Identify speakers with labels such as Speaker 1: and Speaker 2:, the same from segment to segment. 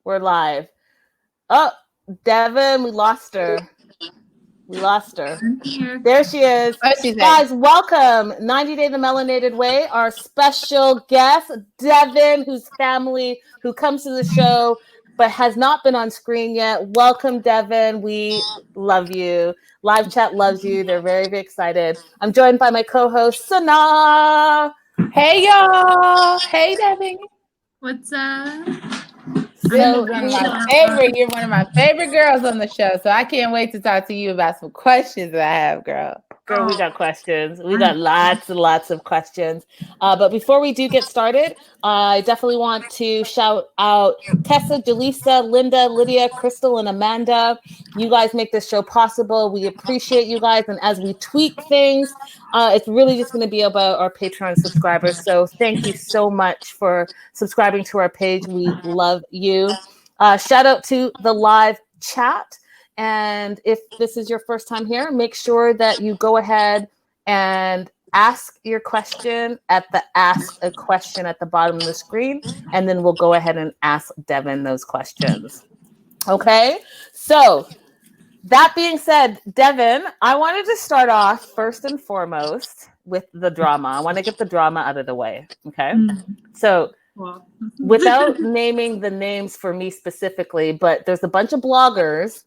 Speaker 1: We're live. Oh, Devan, we lost her.
Speaker 2: I'm here.
Speaker 1: There she is.
Speaker 3: What she say?
Speaker 1: Guys, welcome. 90 Day the Melanated Way. Our special guest, Devan, whose family, who comes to the show but has not been on screen yet. Welcome, Devan. We love you. Live chat loves you. They're very, very excited. I'm joined by my co-host, Sana.
Speaker 3: Hey y'all! Hey Debbie.
Speaker 2: What's up?
Speaker 1: So
Speaker 3: You're one of my favorite girls on the show, so I can't wait to talk to you about some questions that I have, girl.
Speaker 1: Girl, we got questions. We got lots and lots of questions. But before we do get started, I definitely want to shout out Tessa, Delisa, Linda, Lydia, Crystal, and Amanda. You guys make this show possible. We appreciate you guys. And as we tweak things, it's really just going to be about our Patreon subscribers. So thank you so much for subscribing to our page. We love you. Shout out to the live chat. And if this is your first time here, make sure that you go ahead and ask your question at the Ask a Question at the bottom of the screen. And then we'll go ahead and ask Devan those questions. Okay? So that being said, Devan, I wanted to start off first and foremost with the drama. I want to get the drama out of the way. Okay? So without naming the names for me specifically, but there's a bunch of bloggers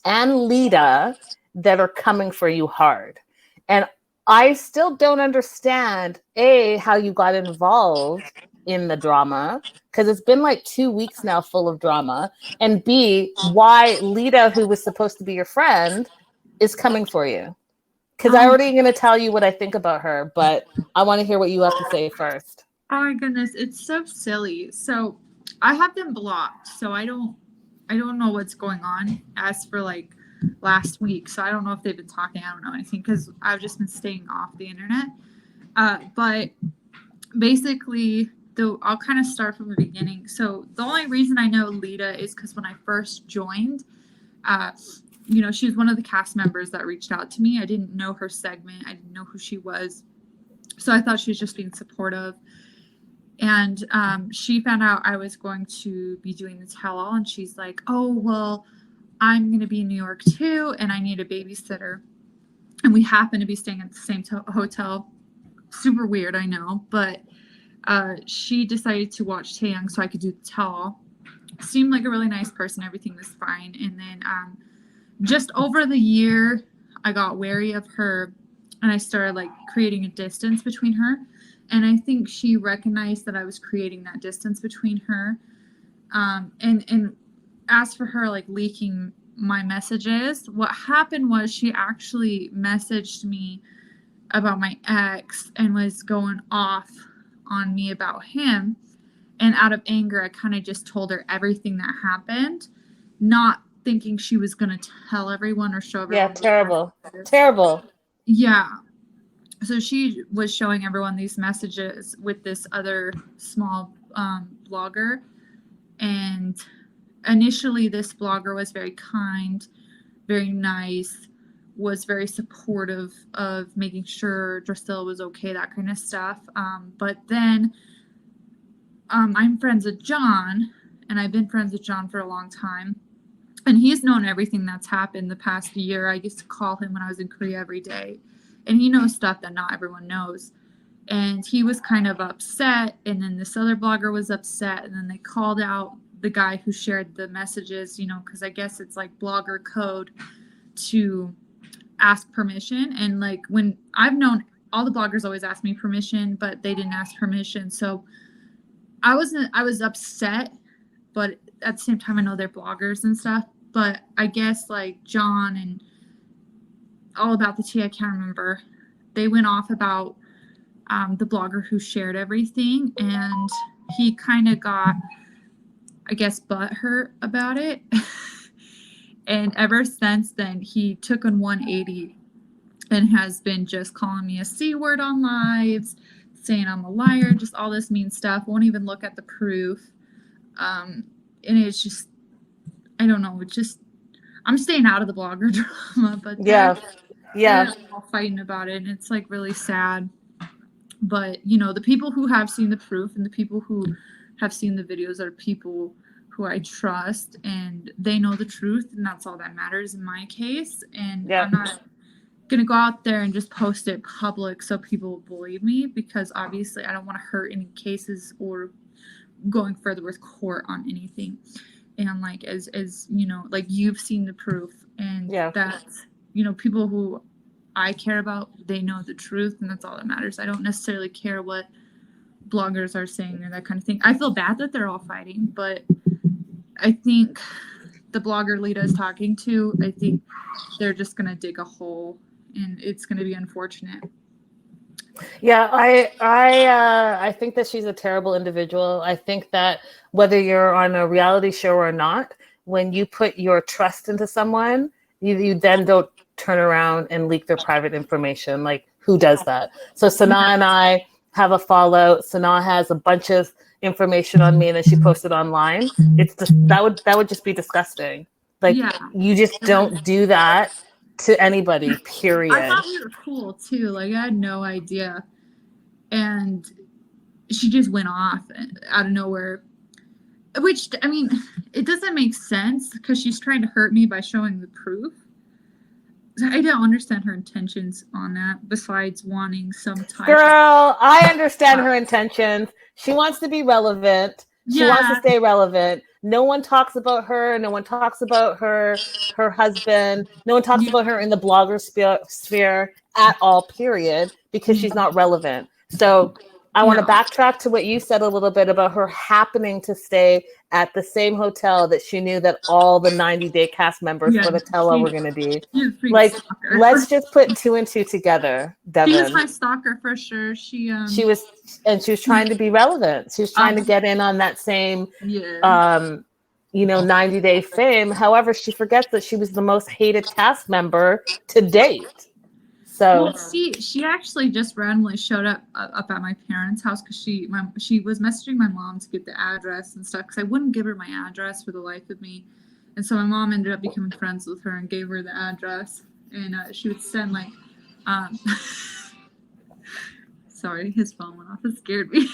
Speaker 1: and Lita that are coming for you hard. And I still don't understand, A, how you got involved in the drama, because it's been like 2 weeks now full of drama, and B, why Lita, who was supposed to be your friend, is coming for you. Because I already going to tell you what I think about her, but I want to hear what you have to say first.
Speaker 2: Oh my goodness, it's so silly. So I have them blocked, so I don't know what's going on as for like last week. So I don't know if they've been talking. I don't know anything because I've just been staying off the internet. But basically, I'll kind of start from the beginning. So the only reason I know Lita is because when I first joined, she was one of the cast members that reached out to me. I didn't know her segment. I didn't know who she was. So I thought she was just being supportive. And she found out I was going to be doing the tell-all, and she's like, oh, well, I'm going to be in New York too, and I need a babysitter. And we happen to be staying at the same hotel. Super weird, I know. But she decided to watch Taeyang so I could do the tell-all. Seemed like a really nice person. Everything was fine. And then just over the year, I got wary of her, and I started like creating a distance between her. And I think she recognized that I was creating that distance between her. And as for her like leaking my messages, what happened was she actually messaged me about my ex and was going off on me about him. And out of anger, I kind of just told her everything that happened, not thinking she was going to tell everyone or show everyone.
Speaker 1: Yeah, terrible.
Speaker 2: Yeah. So she was showing everyone these messages with this other small blogger. And initially, this blogger was very kind, very nice, was very supportive of making sure Drusilla was okay, that kind of stuff. But then I'm friends with John, and I've been friends with John for a long time. And he's known everything that's happened the past year. I used to call him when I was in Korea every day. And he knows stuff that not everyone knows. And he was kind of upset. And then this other blogger was upset. And then they called out the guy who shared the messages, because I guess it's like blogger code to ask permission. And like when I've known all the bloggers always ask me permission, but they didn't ask permission. So I was upset, but at the same time, I know they're bloggers and stuff. But I guess like John and all about the tea, I can't remember. They went off about the blogger who shared everything, and he kind of got, I guess, butthurt about it. And ever since then, he took on 180 and has been just calling me a C word on lives, saying I'm a liar, just all this mean stuff. Won't even look at the proof. And it's just, I don't know. It's just, I'm staying out of the blogger drama, but they're all fighting about it, and it's like really sad. But the people who have seen the proof and the people who have seen the videos are people who I trust, and they know the truth, and that's all that matters in my case. And I'm not gonna go out there and just post it public so people will believe me, because obviously I don't want to hurt any cases or going further with court on anything. And like as you know, like you've seen the proof, and that's, you know, people who I care about, they know the truth, and that's all that matters. I don't necessarily care what bloggers are saying or that kind of thing. I feel bad that they're all fighting, but I think the blogger Lita is talking to, I think they're just gonna dig a hole, and it's gonna be unfortunate.
Speaker 1: Yeah, I think that she's a terrible individual. I think that whether you're on a reality show or not, when you put your trust into someone, you then don't turn around and leak their private information. Like, who does that? So Sanaa and I have a fallout. Sanaa has a bunch of information on me, and then she posted online. It's just that would just be disgusting. Like, you just don't do that to anybody, period.
Speaker 2: I thought we were cool too. Like, I had no idea. And she just went off out of nowhere. Which, I mean, it doesn't make sense because she's trying to hurt me by showing the proof. I don't understand her intentions on that, besides wanting some type
Speaker 1: Girl, I understand her intentions. She wants to be relevant. She wants to stay relevant. No one talks about her. No one talks about her husband. No one talks about her in the blogger sphere at all, period, because she's not relevant. So I want to backtrack to what you said a little bit about her happening to stay at the same hotel that she knew that all the 90-day cast members for the Tella were going to be. Like, let's just put two and two together, Deavan.
Speaker 2: She was my stalker for sure. She
Speaker 1: was trying to be relevant. She was trying to get in on that same 90-day fame. However, she forgets that she was the most hated cast member to date. So
Speaker 2: she actually just randomly showed up at my parents' house because she was messaging my mom to get the address and stuff, because I wouldn't give her my address for the life of me. And so my mom ended up becoming friends with her and gave her the address. And she would send like sorry, his phone went off. It scared me.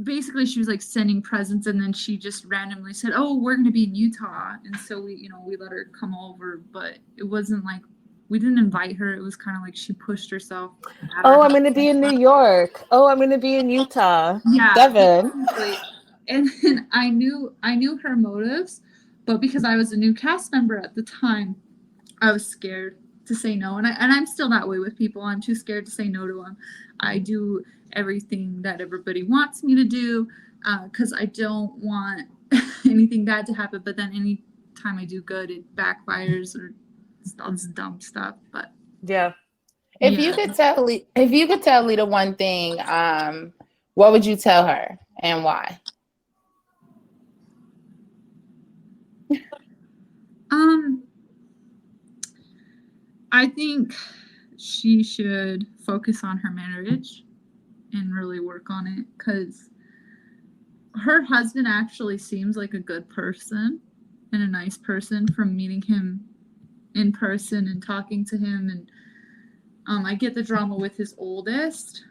Speaker 2: Basically she was like sending presents, and then she just randomly said, "Oh, we're going to be in Utah." And so we let her come over, but it wasn't like we didn't invite her. It was kind of like she pushed herself.
Speaker 1: I'm going to be in New York. Oh, I'm going to be in Utah.
Speaker 2: Yeah,
Speaker 1: Deavan.
Speaker 2: And then I knew her motives, but because I was a new cast member at the time, I was scared to say no, and I'm still that way with people. I'm too scared to say no to them. I do everything that everybody wants me to do, because I don't want anything bad to happen. But then any time I do good, it backfires or all this dumb stuff. But
Speaker 3: if you could tell Lita one thing, what would you tell her and why?
Speaker 2: I think she should focus on her marriage and really work on it, because her husband actually seems like a good person and a nice person from meeting him in person and talking to him. And I get the drama with his oldest,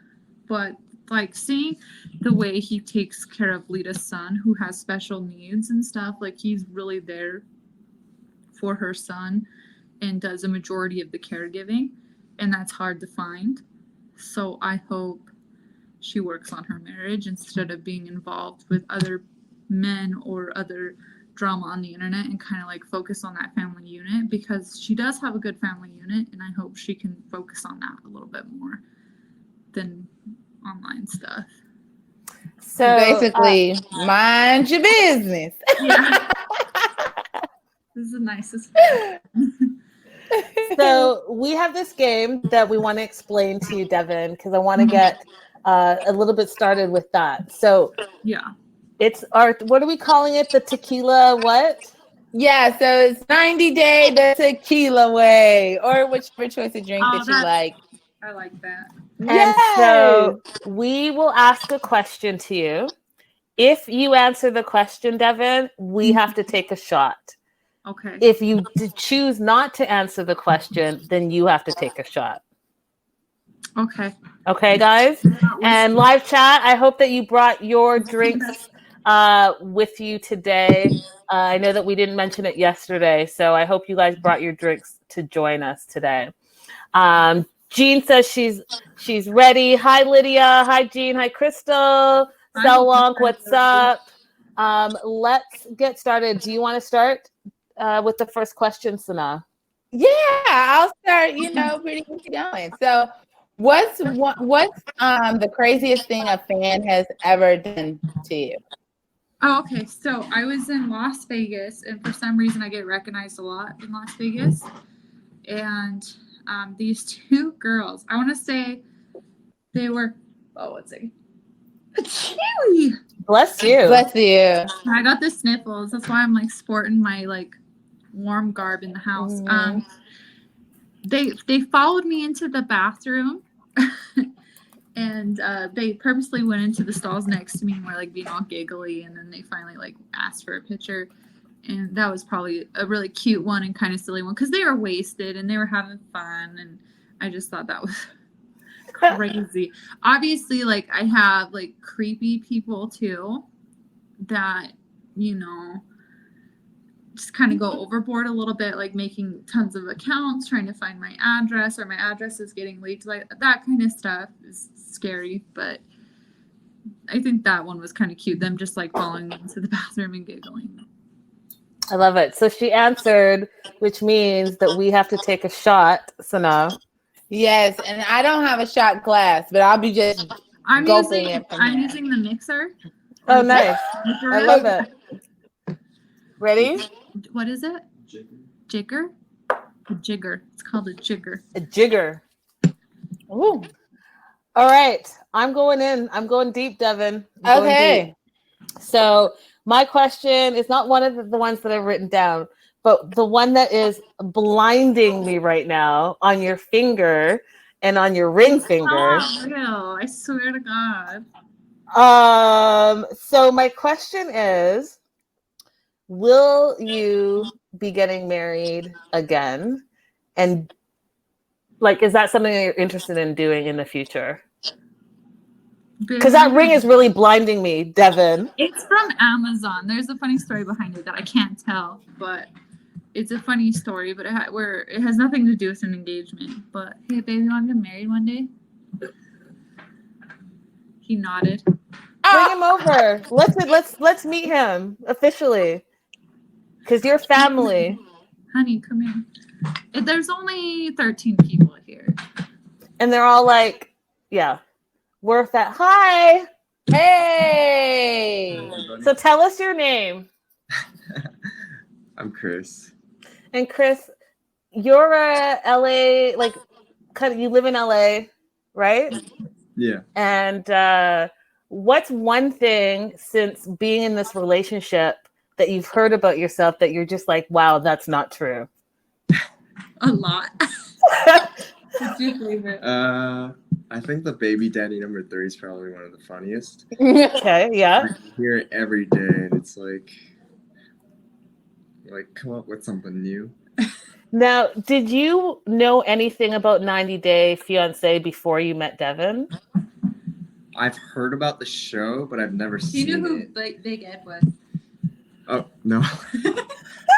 Speaker 2: but like seeing the way he takes care of Lita's son who has special needs and stuff, like he's really there for her son and does a majority of the caregiving, and that's hard to find. So I hope she works on her marriage instead of being involved with other men or other drama on the internet, and kind of like focus on that family unit, because she does have a good family unit, and I hope she can focus on that a little bit more than online stuff.
Speaker 3: So basically, mind your business.
Speaker 2: Yeah. This is the nicest one.
Speaker 1: So we have this game that we want to explain to you, Deavan, because I want to get a little bit started with that. So it's what are we calling it? The tequila what?
Speaker 3: Yeah, so it's 90-day the tequila way, or whichever choice of drink that you like.
Speaker 2: I like that.
Speaker 1: And so we will ask a question to you. If you answer the question, Deavan, we have to take a shot.
Speaker 2: Okay.
Speaker 1: If you choose not to answer the question, then you have to take a shot.
Speaker 2: Okay.
Speaker 1: Okay, guys? And live chat, I hope that you brought your drinks with you today. I know that we didn't mention it yesterday, so I hope you guys brought your drinks to join us today. Jean says she's ready. Hi, Lydia. Hi, Jean. Hi, Crystal. Selwonk, what's up? Let's get started. Do you want to start with the first question, Sana?
Speaker 3: Yeah, I'll start. Pretty much going. So, what's the craziest thing a fan has ever done to you?
Speaker 2: Oh, okay. So I was in Las Vegas, and for some reason I get recognized a lot in Las Vegas. And these two girls, I want to say they were, let's see. Chewy.
Speaker 1: Bless you.
Speaker 3: Bless you.
Speaker 2: I got the sniffles. That's why I'm like sporting my like warm garb in the house. They followed me into the bathroom. And they purposely went into the stalls next to me and were like being all giggly, and then they finally like asked for a picture, and that was probably a really cute one and kind of silly one because they were wasted and they were having fun, and I just thought that was crazy. Obviously, like I have like creepy people too that just kind of go overboard a little bit, like making tons of accounts, trying to find my address, or my address is getting leaked. Like that kind of stuff is scary, but I think that one was kind of cute. Them just like following me into the bathroom and giggling.
Speaker 1: I love it. So she answered, which means that we have to take a shot, Sana.
Speaker 3: Yes, and I don't have a shot glass, but I'll be just gulping it.
Speaker 2: I'm using the mixer.
Speaker 1: Oh, nice. I love it. Ready?
Speaker 2: What is it? Jigger? A jigger. It's called a jigger.
Speaker 1: A jigger. Ooh. All right. I'm going in. I'm going deep, Deavan.
Speaker 3: Okay.
Speaker 1: Deep. So my question is not one of the ones that I've written down, but the one that is blinding me right now on your finger and on your ring finger.
Speaker 2: Real. I swear to God.
Speaker 1: So my question is, will you be getting married again? And like, is that something that you're interested in doing in the future? Because that ring is really blinding me, Deavan.
Speaker 2: It's from Amazon. There's a funny story behind it that I can't tell, but it's a funny story. But it has nothing to do with an engagement. But hey, baby, want to get married one day? He nodded.
Speaker 1: Bring him over. Let's meet him officially. Because you're family.
Speaker 2: Honey, come here. There's only 13 people here.
Speaker 1: And they're all like, yeah, worth that. Hi.
Speaker 3: Hey.
Speaker 1: So tell us your name.
Speaker 4: I'm Chris.
Speaker 1: And Chris, you're a LA, like, you live in LA, right?
Speaker 4: Yeah.
Speaker 1: And what's one thing since being in this relationship that you've heard about yourself that you're just like, wow, that's not true?
Speaker 2: A lot. What's your favorite?
Speaker 4: I think the baby daddy number 3 is probably one of the funniest.
Speaker 1: Okay, yeah.
Speaker 4: I hear it every day, and it's like come up with something new.
Speaker 1: Now, did you know anything about 90 Day Fiance before you met Deavan?
Speaker 4: I've heard about the show, but I've never seen it.
Speaker 2: You knew who Big Ed was?
Speaker 4: Oh, no.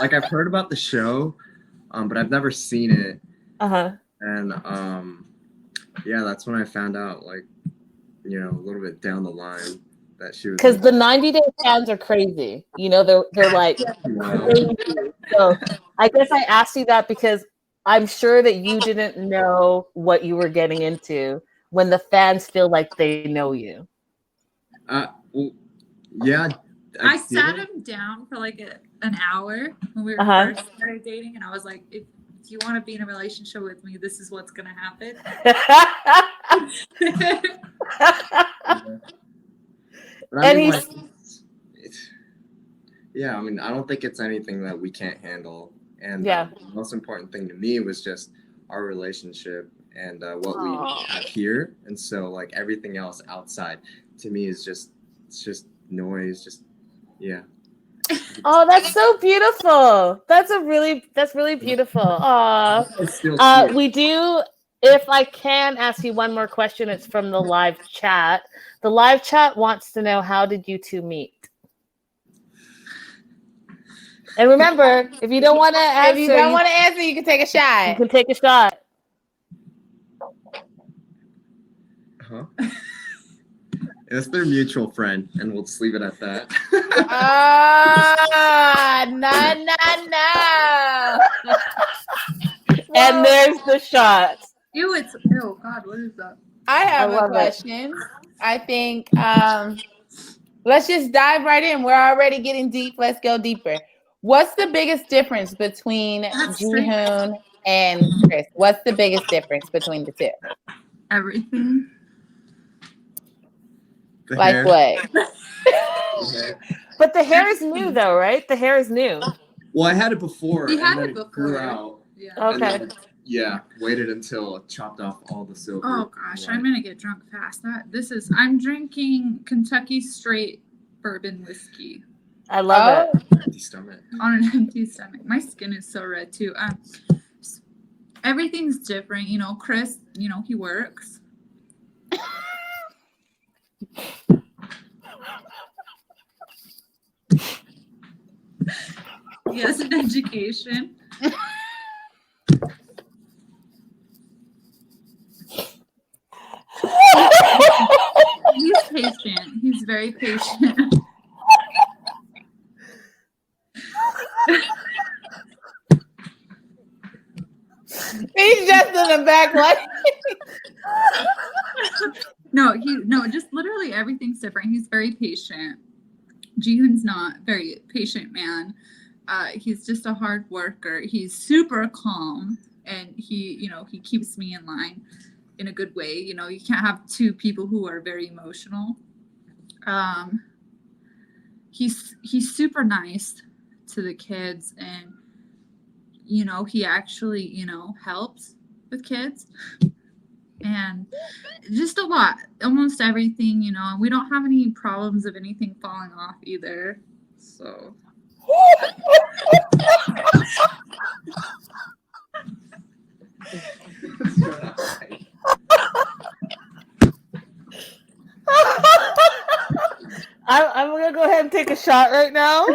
Speaker 4: Like, I've heard about the show, but I've never seen it.
Speaker 1: Uh-huh.
Speaker 4: And, yeah, that's when I found out, like, a little bit down the line that she was.
Speaker 1: Because the 90 Day fans are crazy. They're like, crazy. So I guess I asked you that because I'm sure that you didn't know what you were getting into when the fans feel like they know you.
Speaker 4: Well, yeah.
Speaker 2: I sat him down for like an hour when we were first started dating, and I was like, if you want to be in a relationship with me, this is what's going to happen.
Speaker 4: I mean, I don't think it's anything that we can't handle. And the most important thing to me was just our relationship and what we have here. And so, like, everything else outside to me is just noise.
Speaker 1: Oh, that's so beautiful. That's really beautiful. Aw. We do if I can ask you one more question, it's from the live chat. The live chat wants to know, how did you two meet? And remember, if you don't want to answer,
Speaker 3: you can take a shot.
Speaker 1: You can take a shot.
Speaker 4: Huh? It's their mutual friend, and we'll just leave it at that.
Speaker 3: No.
Speaker 1: And there's the shot.
Speaker 2: Ew, God, what is that?
Speaker 3: I have a question. I think let's just dive right in. We're already getting deep. Let's go deeper. What's the biggest difference between Jihoon and Chris? What's the biggest difference between the two?
Speaker 2: Everything.
Speaker 4: The
Speaker 3: like
Speaker 4: hair.
Speaker 3: what?
Speaker 1: But the hair is new, though, right? The hair is new.
Speaker 4: Well, I had it before.
Speaker 2: He had
Speaker 4: and then
Speaker 2: it before.
Speaker 4: grew out.
Speaker 2: Yeah.
Speaker 1: Okay.
Speaker 4: Then, yeah, waited until it chopped off all the silver.
Speaker 2: Oh gosh, I'm gonna get drunk fast. I'm drinking Kentucky straight bourbon whiskey.
Speaker 1: I love it.
Speaker 4: Empty stomach.
Speaker 2: On an empty stomach. My skin is so red too. Everything's different, you know. Chris, you know, he works. He has an education. He's patient. He's very patient.
Speaker 3: He's just in the back like
Speaker 2: No, just literally everything's different. He's very patient. Jihoon's not very patient man. He's just a hard worker. He's super calm, and he keeps me in line in a good way. You know, you can't have two people who are very emotional. He's super nice to the kids, and you know, he actually, you know, helps with kids. And just a lot, almost everything, you know, and we don't have any problems of anything falling off either. So
Speaker 1: I'm gonna go ahead and take a shot right now.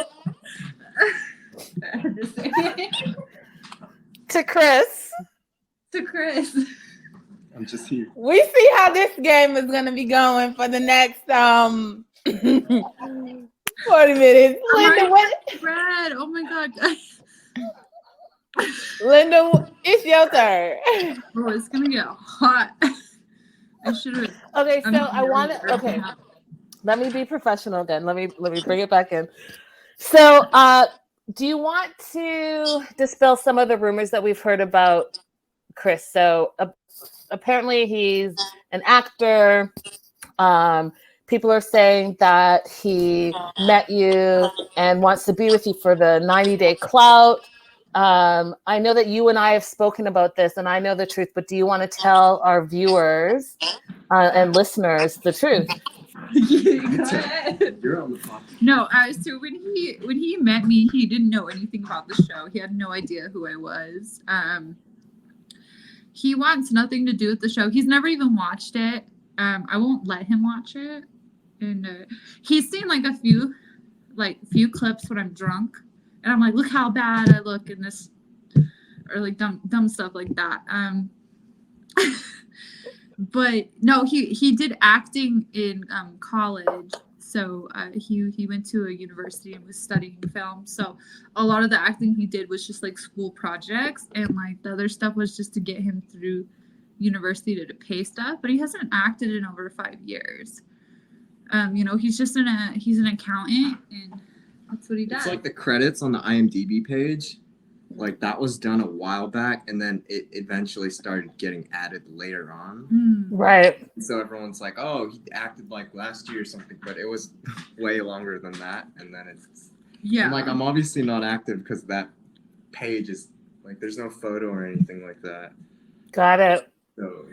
Speaker 1: To Chris.
Speaker 4: I'm just here.
Speaker 3: we see how this game is gonna be going for the next 40 minutes. Linda, what?
Speaker 2: Brad, oh my God, guys.
Speaker 3: Linda, it's your turn.
Speaker 2: Oh, it's gonna get hot. I should have.
Speaker 1: Okay, so I want to. Okay, let me be professional then. Let me bring it back in. So, do you want to dispel some of the rumors that we've heard about Chris? So, apparently he's an actor. People are saying that he met you and wants to be with you for the 90-day clout. I know that you and I have spoken about this, and I know the truth, but do you want to tell our viewers and listeners the truth?
Speaker 4: You're on the clock.
Speaker 2: No, so when he met me, he didn't know anything about the show. He had no idea who I was. He wants nothing to do with the show. He's never even watched it. I won't let him watch it. And he's seen like a few clips when I'm drunk, and I'm like, look how bad I look in this, or like dumb stuff like that. But no, he did acting in college. So he went to a university and was studying film. So a lot of the acting he did was just like school projects, and like the other stuff was just to get him through university to pay stuff. But he hasn't acted in over 5 years. You know, he's an accountant, and that's what he does.
Speaker 4: It's like the credits on the IMDb page. Like that was done a while back, and then it eventually started getting added later on.
Speaker 1: Right.
Speaker 4: So everyone's like, "Oh, he acted like last year or something," but it was way longer than that. And then it's I'm like, I'm obviously not active because that page is like, there's no photo or anything like that.
Speaker 1: Got it.
Speaker 4: So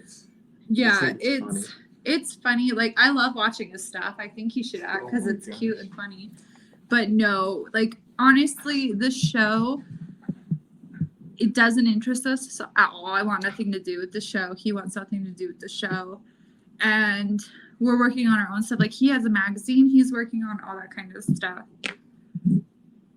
Speaker 2: it's funny. Like I love watching his stuff. I think he should act because it's cute and funny. But no, like honestly, the show. it doesn't interest us at all. I want nothing to do with the show. He wants nothing to do with the show. And we're working on our own stuff. Like, he has a magazine he's working on, all that kind of stuff.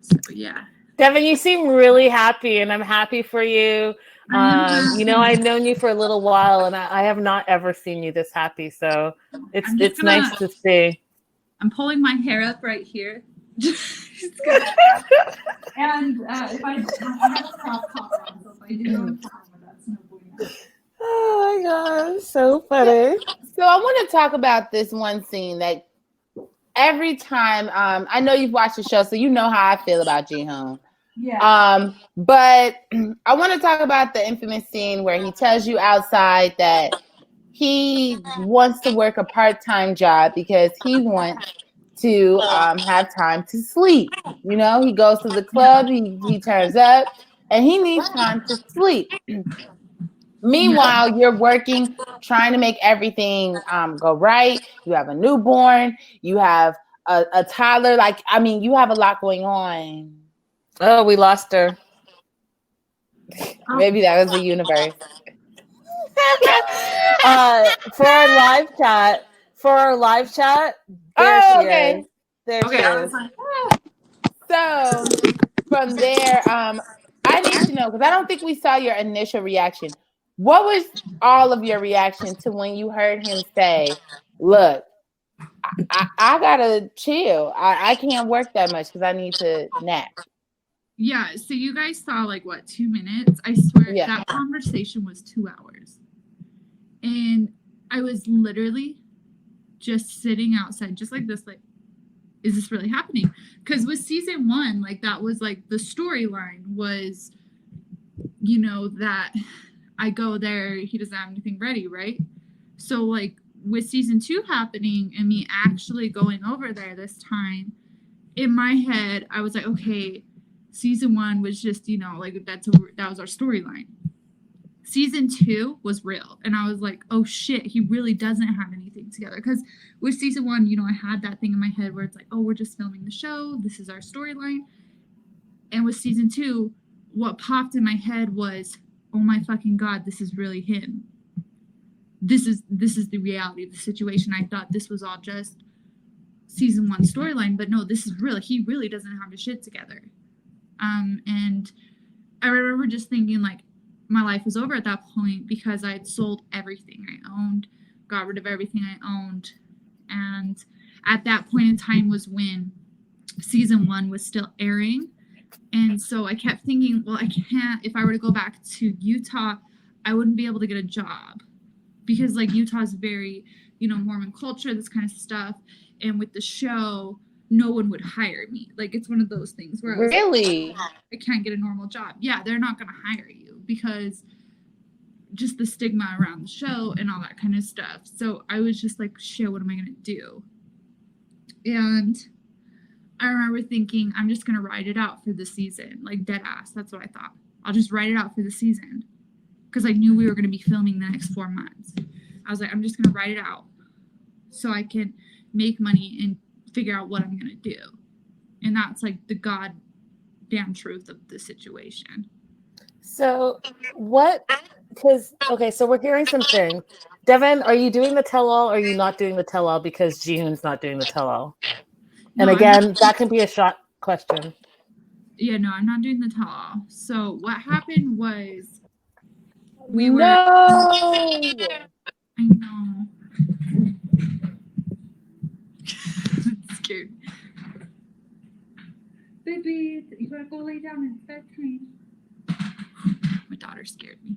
Speaker 2: So, yeah.
Speaker 1: Deavan, you seem really happy, and I'm happy for you. You know, I've known you for a little while, and I have not ever seen you this happy. So it's nice to see.
Speaker 2: I'm pulling my hair up right here. And if I have a crop top on, so if I do on camera, that's no bueno.
Speaker 1: Oh my god, so funny.
Speaker 3: So I want to talk about this one scene that every time, I know you've watched the show, so you know how I feel about Ji-hoon.
Speaker 2: Yeah.
Speaker 3: But I want to talk about the infamous scene where he tells you outside that he wants to work a part-time job because he wants to have time to sleep. You know, he goes to the club, he turns up, and he needs time to sleep. Meanwhile, you're working, trying to make everything go right. You have a newborn, you have a toddler. Like, I mean, you have a lot going on.
Speaker 1: Oh, we lost her.
Speaker 3: Maybe that was the universe.
Speaker 1: For our live chat, there she is. There she is.
Speaker 3: So from there, I need to know, because I don't think we saw your initial reaction. What was all of your reaction to when you heard him say, look, I gotta chill. I can't work that much because I need to nap.
Speaker 2: Yeah, so you guys saw like what, 2 minutes? I swear that conversation was 2 hours. And I was literally just sitting outside, just like this, like, is this really happening? Because with season 1, like, that was like the storyline was, you know, that I go there, he doesn't have anything ready, right? So like with season 2 happening and me actually going over there this time, in my head, I was like, okay, season 1 was just, you know, like that was our storyline. Season 2 was real. And I was like, oh shit, he really doesn't have anything together. Because with season 1, you know, I had that thing in my head where it's like, oh, we're just filming the show. This is our storyline. And with season 2, what popped in my head was, oh my fucking God, this is really him. This is the reality of the situation. I thought this was all just season 1 storyline, but no, this is real. He really doesn't have his shit together. And I remember just thinking like my life was over at that point because I had sold everything I owned, got rid of everything I owned. And at that point in time was when season 1 was still airing. And so I kept thinking, well, I can't, if I were to go back to Utah, I wouldn't be able to get a job because like Utah is very, you know, Mormon culture, this kind of stuff. And with the show, no one would hire me. Like, it's one of those things where I was
Speaker 3: really,
Speaker 2: like, I can't get a normal job. Yeah, they're not going to hire you because just the stigma around the show and all that kind of stuff. So I was just like, shit, what am I going to do? And I remember thinking, I'm just going to write it out for the season. Like, dead ass. That's what I thought. I'll just write it out for the season. Because I knew we were going to be filming the next 4 months. I was like, I'm just going to write it out so I can make money and figure out what I'm going to do. And that's like the goddamn truth of the situation.
Speaker 1: So okay, so we're hearing some things. Deavan, are you doing the tell-all or are you not doing the tell-all because Ji-hoon's not doing the tell-all? And
Speaker 2: No,
Speaker 1: again, that can be a shot question.
Speaker 2: Yeah, no, I'm not doing the tell-all. So what happened was
Speaker 3: I
Speaker 2: know. It scared me. Baby, you gotta go lay down. It's bedtime. My daughter scared me.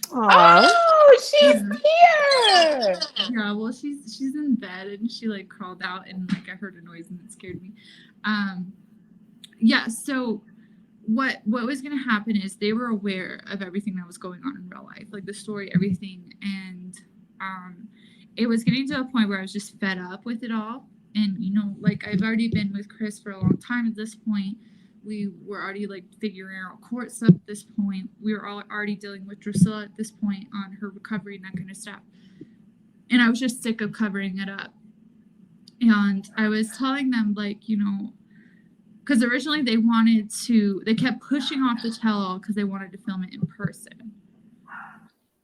Speaker 1: Aww.
Speaker 3: Oh, she's here.
Speaker 2: Yeah, well, she's in bed and she like crawled out and like I heard a noise and it scared me. Yeah. So what was gonna happen is they were aware of everything that was going on in real life, like the story, everything, and it was getting to a point where I was just fed up with it all. And you know, like I've already been with Chris for a long time at this point. We were already like figuring out court stuff at this point. We were all already dealing with Drusilla at this point on her recovery and that kind of stuff. And I was just sick of covering it up. And I was telling them, like, you know, because originally they kept pushing off the tell-all because they wanted to film it in person.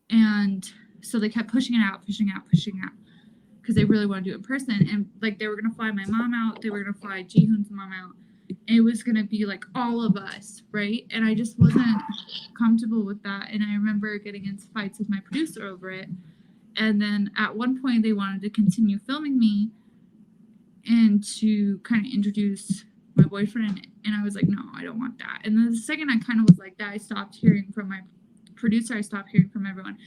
Speaker 2: And so they kept pushing out, because they really want to do it in person. And like they were going to fly my mom out, they were going to fly Jihoon's mom out. And it was going to be like all of us, right? And I just wasn't comfortable with that. And I remember getting into fights with my producer over it. And then at one point they wanted to continue filming me and to kind of introduce my boyfriend. And I was like, no, I don't want that. And then the second I kind of was like that, I stopped hearing from my producer, I stopped hearing from everyone.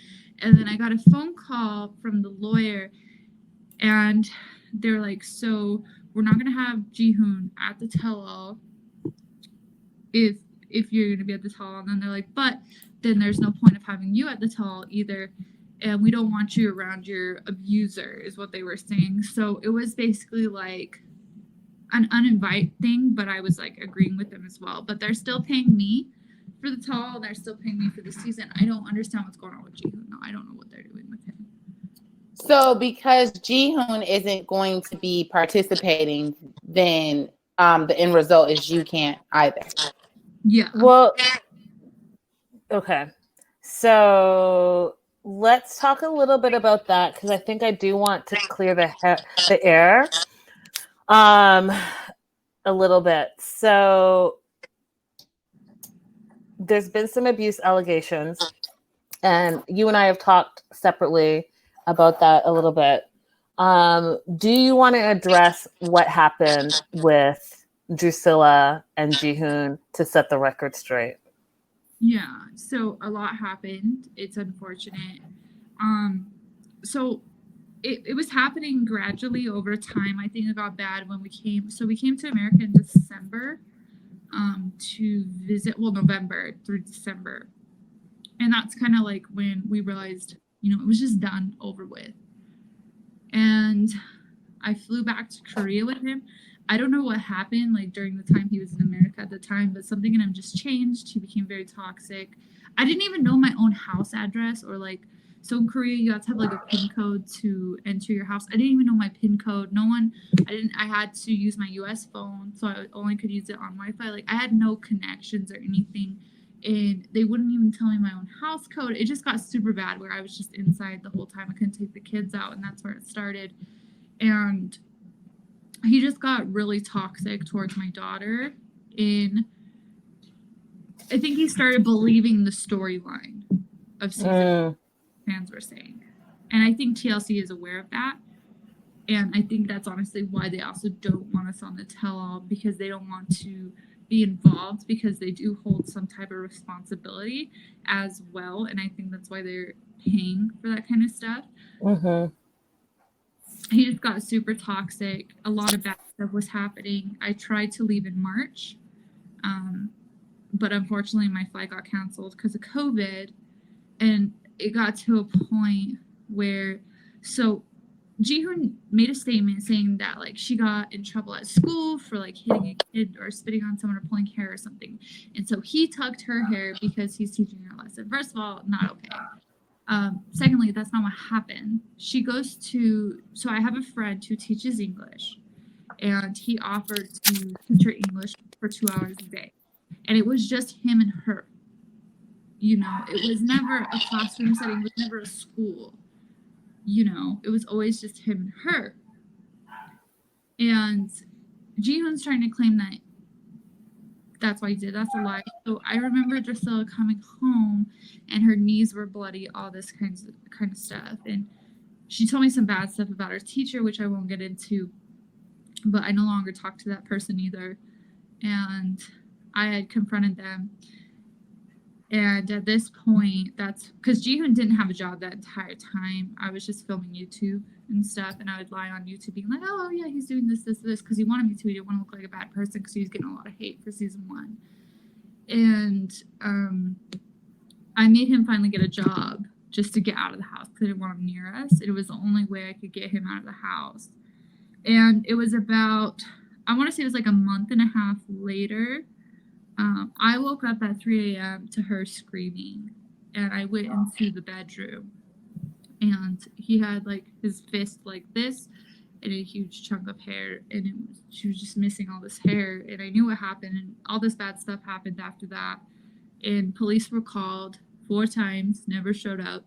Speaker 2: And then I got a phone call from the lawyer, and they're like, so we're not going to have Jihoon at the tell-all if you're going to be at the tell-all. And then they're like, but then there's no point of having you at the tell-all either, and we don't want you around your abuser, is what they were saying. So it was basically like an uninvited thing, but I was like agreeing with them as well. But they're still paying me for the tell-all, they're still paying me for the season. I don't understand what's going on with Jihoon. No, I don't know what they're doing with him.
Speaker 3: So because Jihoon isn't going to be participating, then the end result is you can't either.
Speaker 2: Yeah.
Speaker 1: Well, okay. So let's talk a little bit about that, because I think I do want to clear the air a little bit. So there's been some abuse allegations, and you and I have talked separately about that a little bit. Do you want to address what happened with Drusilla and Jihoon to set the record straight?
Speaker 2: Yeah, so a lot happened. It's unfortunate. So it was happening gradually over time. I think it got bad when we came to America in December to visit, November through December. And that's kind of like when we realized, it was just done, over with. And I flew back to Korea with him. I don't know what happened like during the time he was in America at the time, but something in him just changed. He became very toxic. I didn't even know my own house address, or like, so in Korea you have to have like a PIN code to enter your house. I didn't even know my PIN code. I had to use my US phone, so I only could use it on Wi-Fi. Like I had no connections or anything, and they wouldn't even tell me my own house code. It just got super bad where I was just inside the whole time. I couldn't take the kids out, and that's where it started. And he just got really toxic towards my daughter. I think he started believing the storyline of season fans were saying. And I think TLC is aware of that. And I think that's honestly why they also don't want us on the tell-all, because they don't want to be involved, because they do hold some type of responsibility as well. And I think that's why they're paying for that kind of stuff.
Speaker 1: Mm-hmm.
Speaker 2: He just got super toxic. A lot of bad stuff was happening. I tried to leave in March, but unfortunately my flight got canceled because of COVID. And it got to a point where, so Jihoon made a statement saying that like she got in trouble at school for like hitting a kid or spitting on someone or pulling hair or something. And so he tugged her hair because he's teaching her a lesson. First of all, not okay. Secondly, that's not what happened. So I have a friend who teaches English, and he offered to teach her English for 2 hours a day. And it was just him and her. It was never a classroom setting. It was never a school. It was always just him and her. And Jihoon's trying to claim that that's why he did. That's a lie. So I remember Drusilla coming home, and her knees were bloody, all this kind of stuff. And she told me some bad stuff about her teacher, which I won't get into. But I no longer talk to that person either. And I had confronted them. And at this point, that's because Jihoon didn't have a job that entire time. I was just filming YouTube and stuff, and I would lie on YouTube being like, oh, yeah, he's doing this, because he wanted me to. He didn't want to look like a bad person because he was getting a lot of hate for season 1. And I made him finally get a job just to get out of the house because I didn't want him near us. It was the only way I could get him out of the house. And it was about, I want to say it was like a month and a half later, I woke up at 3 a.m. to her screaming, and I went into the bedroom, and he had like his fist like this, and a huge chunk of hair, and she was just missing all this hair, and I knew what happened, and all this bad stuff happened after that, and police were called 4 times, never showed up.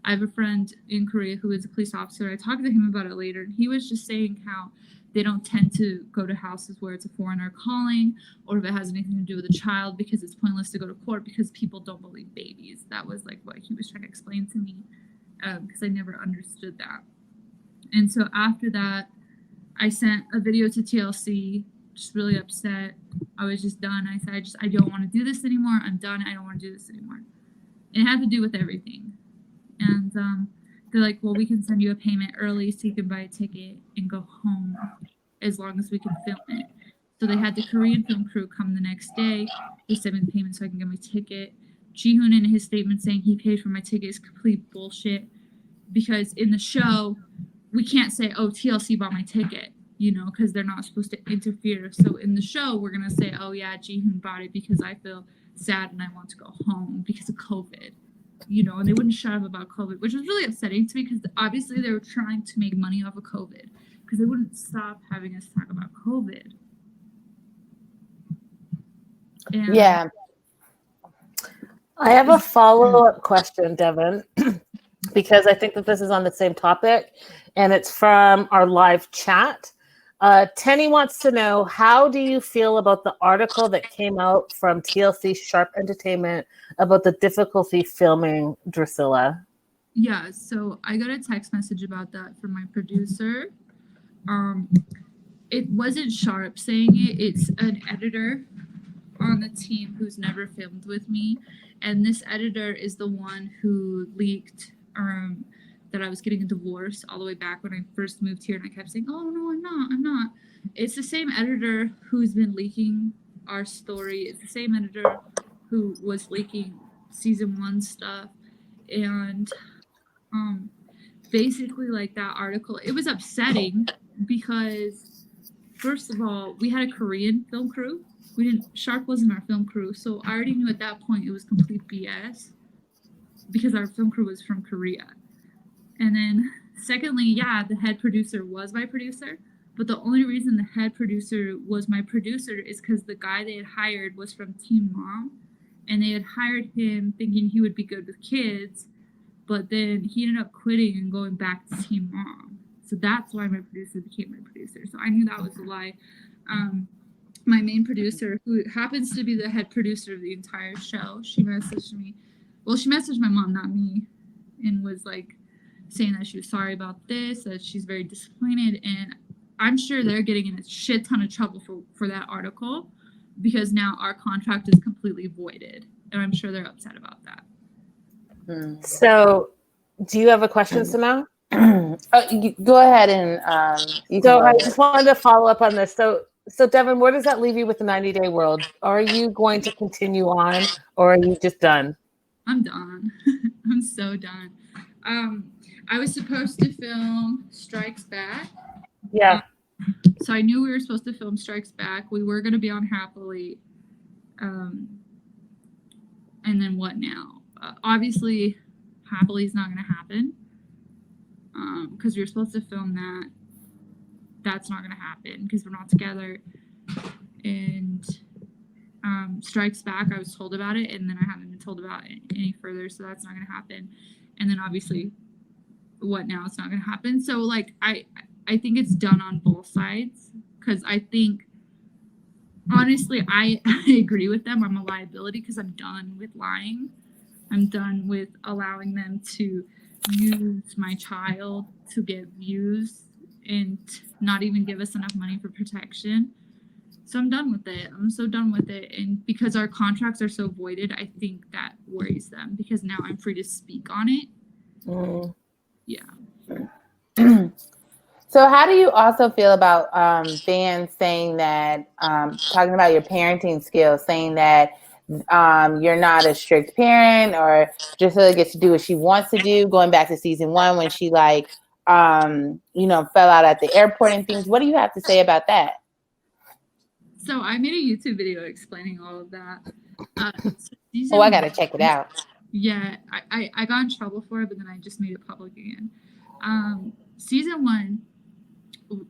Speaker 2: I have a friend in Korea who is a police officer. I talked to him about it later, and he was just saying how they don't tend to go to houses where it's a foreigner calling, or if it has anything to do with a child, because it's pointless to go to court because people don't believe babies. That was like what he was trying to explain to me, because I never understood that. And so after that, I sent a video to TLC, just really upset. I was just done. I said, I don't want to do this anymore. I'm done. I don't want to do this anymore. And it had to do with everything. And they're like, well, we can send you a payment early so you can buy a ticket and go home as long as we can film it. So they had the Korean film crew come the next day. They sent me the payment so I can get my ticket. Jihoon in his statement saying he paid for my ticket is complete bullshit, because in the show, we can't say, oh, TLC bought my ticket, you know, because they're not supposed to interfere. So in the show, we're going to say, oh, yeah, Jihoon bought it because I feel sad and I want to go home because of COVID. You know, and they wouldn't shut up about COVID, which was really upsetting to me, because obviously they were trying to make money off of COVID, because they wouldn't stop having us talk about COVID. And
Speaker 3: Yeah.
Speaker 1: I have a follow-up question, Deavan, because I think that this is on the same topic, and it's from our live chat. Tenny wants to know, how do you feel about the article that came out from TLC Sharp Entertainment about the difficulty filming Drusilla?
Speaker 2: yeah, so I got a text message about that from my producer. It wasn't Sharp saying it. It's an editor on the team who's never filmed with me. And this editor is the one who leaked that I was getting a divorce all the way back when I first moved here, and I kept saying, oh, no, I'm not. It's the same editor who's been leaking our story. It's the same editor who was leaking season 1 stuff. And basically, like, that article, it was upsetting because, first of all, we had a Korean film crew. Sharp wasn't our film crew, so I already knew at that point it was complete BS because our film crew was from Korea. And then secondly, yeah, the head producer was my producer, but the only reason the head producer was my producer is because the guy they had hired was from Teen Mom, and they had hired him thinking he would be good with kids, but then he ended up quitting and going back to Teen Mom. So that's why my producer became my producer. So I knew that was a lie. My main producer, who happens to be the head producer of the entire show, she messaged me. Well, she messaged my mom, not me, and was like saying that she was sorry about this, that she's very disappointed, and I'm sure they're getting in a shit ton of trouble for that article, because now our contract is completely voided, and I'm sure they're upset about that.
Speaker 1: So, do you have a question, Simone?
Speaker 3: Go ahead and
Speaker 1: So I just wanted to follow up on this. So Deavan, where does that leave you with the 90-day world? Are you going to continue on, or are you just done?
Speaker 2: I'm done. I'm so done. I was supposed to film Strikes Back.
Speaker 1: Yeah.
Speaker 2: So I knew we were supposed to film Strikes Back. We were going to be on Happily. And then what now? Obviously, Happily is not going to happen. Because we were supposed to film that. That's not going to happen because we're not together. And Strikes Back, I was told about it, and then I haven't been told about it any further, so that's not going to happen. And then obviously, what now? It's not going to happen. So, like, I think it's done on both sides, because I think, honestly, I agree with them. I'm a liability because I'm done with lying. I'm done with allowing them to use my child to get views and not even give us enough money for protection. So I'm done with it. I'm so done with it. And because our contracts are so voided, I think that worries them, because now I'm free to speak on it. Yeah.
Speaker 3: So how do you also feel about fans saying that, talking about your parenting skills, saying that you're not a strict parent, or Drusilla gets to do what she wants to do, going back to season 1 when she fell out at the airport and things? What do you have to say about that?
Speaker 2: So I made a YouTube video explaining all of that.
Speaker 3: I gotta check it out.
Speaker 2: Yeah, I got in trouble for it, but then I just made it public again. Season 1,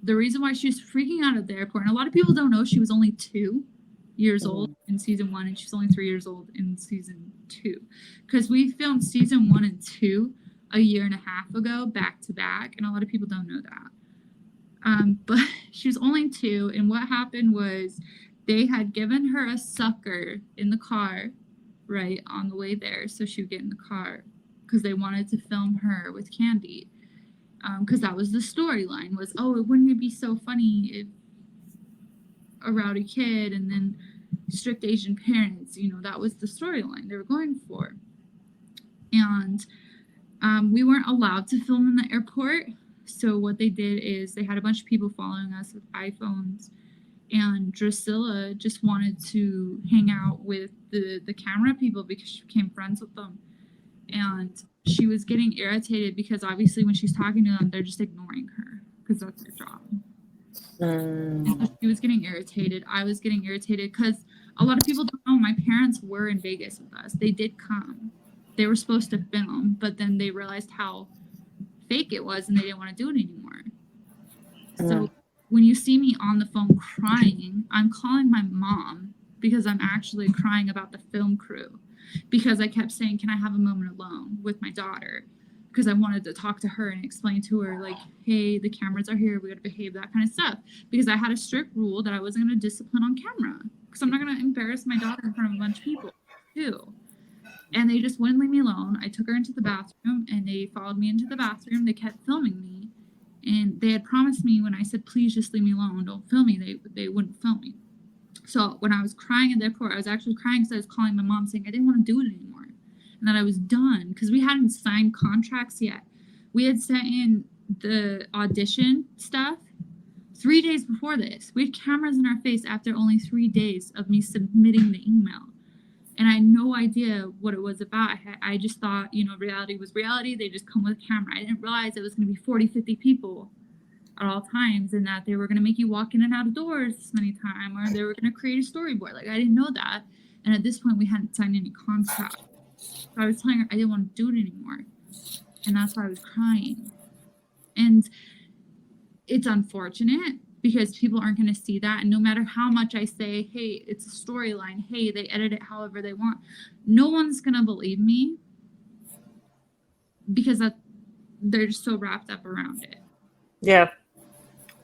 Speaker 2: the reason why she was freaking out at the airport, and a lot of people don't know she was only 2 years old in season 1, and she's only 3 years old in season 2, because we filmed season 1 and 2 a year and a half ago, back to back, and a lot of people don't know that. But she was only 2, and what happened was they had given her a sucker in the car, right, on the way there, so she would get in the car, because they wanted to film her with Candid. Because that was the storyline, was, oh, wouldn't it be so funny if a rowdy kid and then strict Asian parents, you know, that was the storyline they were going for. And we weren't allowed to film in the airport, so what they did is they had a bunch of people following us with iPhones, and Drusilla just wanted to hang out with the camera people because she became friends with them. And she was getting irritated because obviously when she's talking to them, they're just ignoring her because that's their job. And so she was getting irritated. I was getting irritated because a lot of people don't know my parents were in Vegas with us. They did come. They were supposed to film, but then they realized how fake it was and they didn't want to do it anymore. So when you see me on the phone crying, I'm calling my mom because I'm actually crying about the film crew. Because I kept saying, can I have a moment alone with my daughter? Because I wanted to talk to her and explain to her, like, hey, the cameras are here. We got to behave, that kind of stuff. Because I had a strict rule that I wasn't going to discipline on camera. Because I'm not going to embarrass my daughter in front of a bunch of people, too. And they just wouldn't leave me alone. I took her into the bathroom, and they followed me into the bathroom. They kept filming me. And they had promised me when I said, please just leave me alone, don't film me, they wouldn't film me. So when I was crying at the airport, I was actually crying because I was calling my mom saying I didn't want to do it anymore and that I was done because we hadn't signed contracts yet. We had sent in the audition stuff 3 days before this. We had cameras in our face after only 3 days of me submitting the email. And I had no idea what it was about. I just thought, you know, reality was reality. They just come with a camera. I didn't realize it was going to be 40, 50 people at all times, and that they were going to make you walk in and out of doors this many times, or they were going to create a storyboard. Like, I didn't know that. And at this point, we hadn't signed any contract. So I was telling her I didn't want to do it anymore. And that's why I was crying. And it's unfortunate because people aren't going to see that. And no matter how much I say, hey, it's a storyline, hey, they edit it however they want, no one's going to believe me because they're just so wrapped up around it.
Speaker 1: Yeah.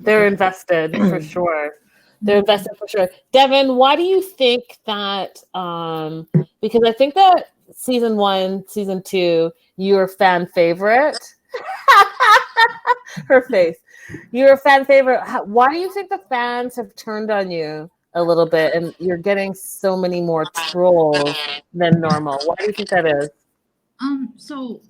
Speaker 1: They're invested for sure. They're invested for sure. Deavan, why do you think that? Because I think that season 1, season 2, you're fan favorite. Her face. You're a fan favorite. Why do you think the fans have turned on you a little bit, and you're getting so many more trolls than normal? Why do you think that is?
Speaker 2: So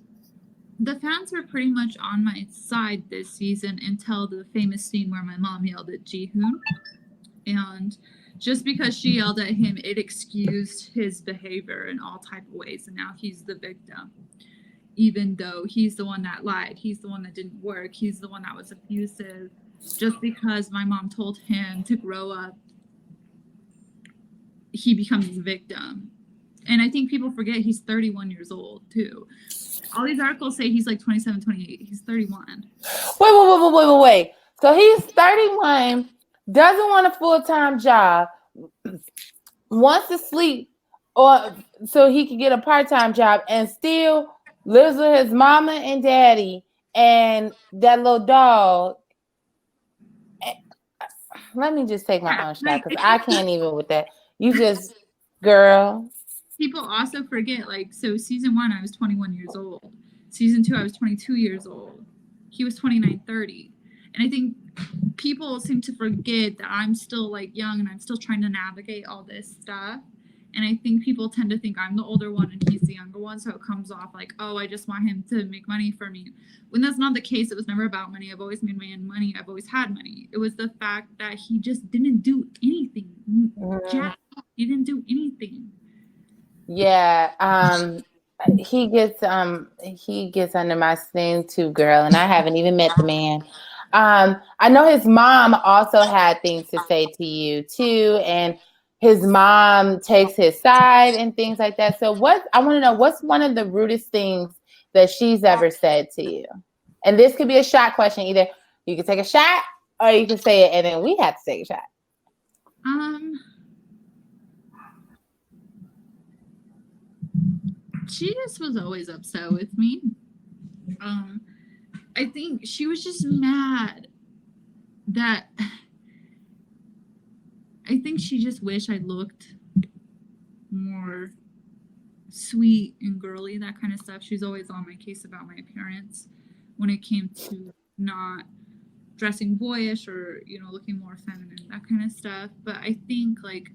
Speaker 2: the fans were pretty much on my side this season until the famous scene where my mom yelled at Ji-hoon. And just because she yelled at him, it excused his behavior in all type of ways. And now he's the victim. Even though he's the one that lied. He's the one that didn't work. He's the one that was abusive. Just because my mom told him to grow up, he becomes the victim. And I think people forget he's 31 years old, too. All these articles say he's like 27, 28. He's 31.
Speaker 3: Wait. So he's 31, doesn't want a full-time job, wants to sleep or so he can get a part-time job, and still lives with his mama and daddy and that little dog. Let me just take my own shot because I can't even with that. You just, girl.
Speaker 2: People also forget, like, so season 1, I was 21 years old. Season 2, I was 22 years old. He was 29, 30. And I think people seem to forget that I'm still, like, young and I'm still trying to navigate all this stuff. And I think people tend to think I'm the older one and he's the younger one. So it comes off like, oh, I just want him to make money for me. When that's not the case. It was never about money. I've always made my own money. I've always had money. It was the fact that he just didn't do anything. Jack, he didn't do anything.
Speaker 3: Yeah, he gets under my skin too, girl, and I haven't even met the man. I know his mom also had things to say to you too, and his mom takes his side and things like that. So I want to know, what's one of the rudest things that she's ever said to you? And this could be a shot question. Either you can take a shot Or you can say it and then we have to take a shot.
Speaker 2: She just was always upset with me. I think she was just mad that I think she just wished I looked more sweet and girly, that kind of stuff. She's always on my case about my appearance when it came to not dressing boyish or, you know, looking more feminine, that kind of stuff. But I think, like,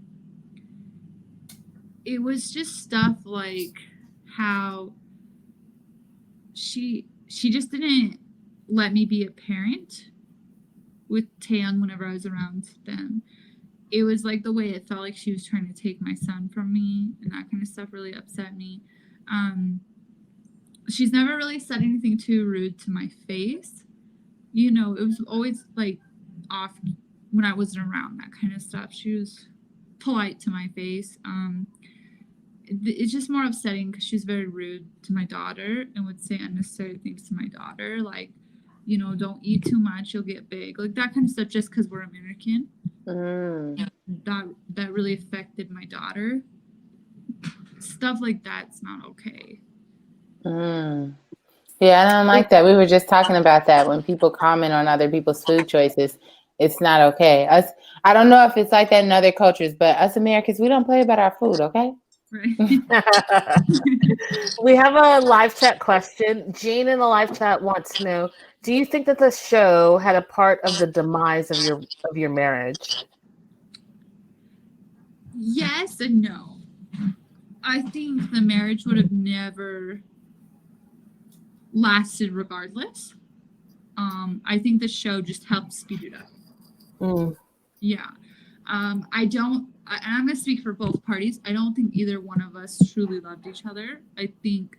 Speaker 2: it was just stuff like how she just didn't let me be a parent with Taeyang whenever I was around them. It was like the way it felt like she was trying to take my son from me, and that kind of stuff really upset me. She's never really said anything too rude to my face. You know, it was always like off when I wasn't around, that kind of stuff. She was polite to my face. It's just more upsetting because she's very rude to my daughter and would say unnecessary things to my daughter, like, you know, don't eat too much, you'll get big, like that kind of stuff, just because we're American. That really affected my daughter. Stuff like that's not okay.
Speaker 3: Yeah, I don't like that. We were just talking about that. When people comment on other people's food choices, it's not okay. I don't know if it's like that in other cultures, but us Americans, we don't play about our food, okay?
Speaker 2: Right.
Speaker 1: We have a live chat question. Jean in the live chat wants to know, do you think that the show had a part of the demise of your marriage?
Speaker 2: Yes and no. I think the marriage would have never lasted regardless. I think the show just helped speed it up. Yeah. I don't, and I'm going to speak for both parties. I don't think either one of us truly loved each other. I think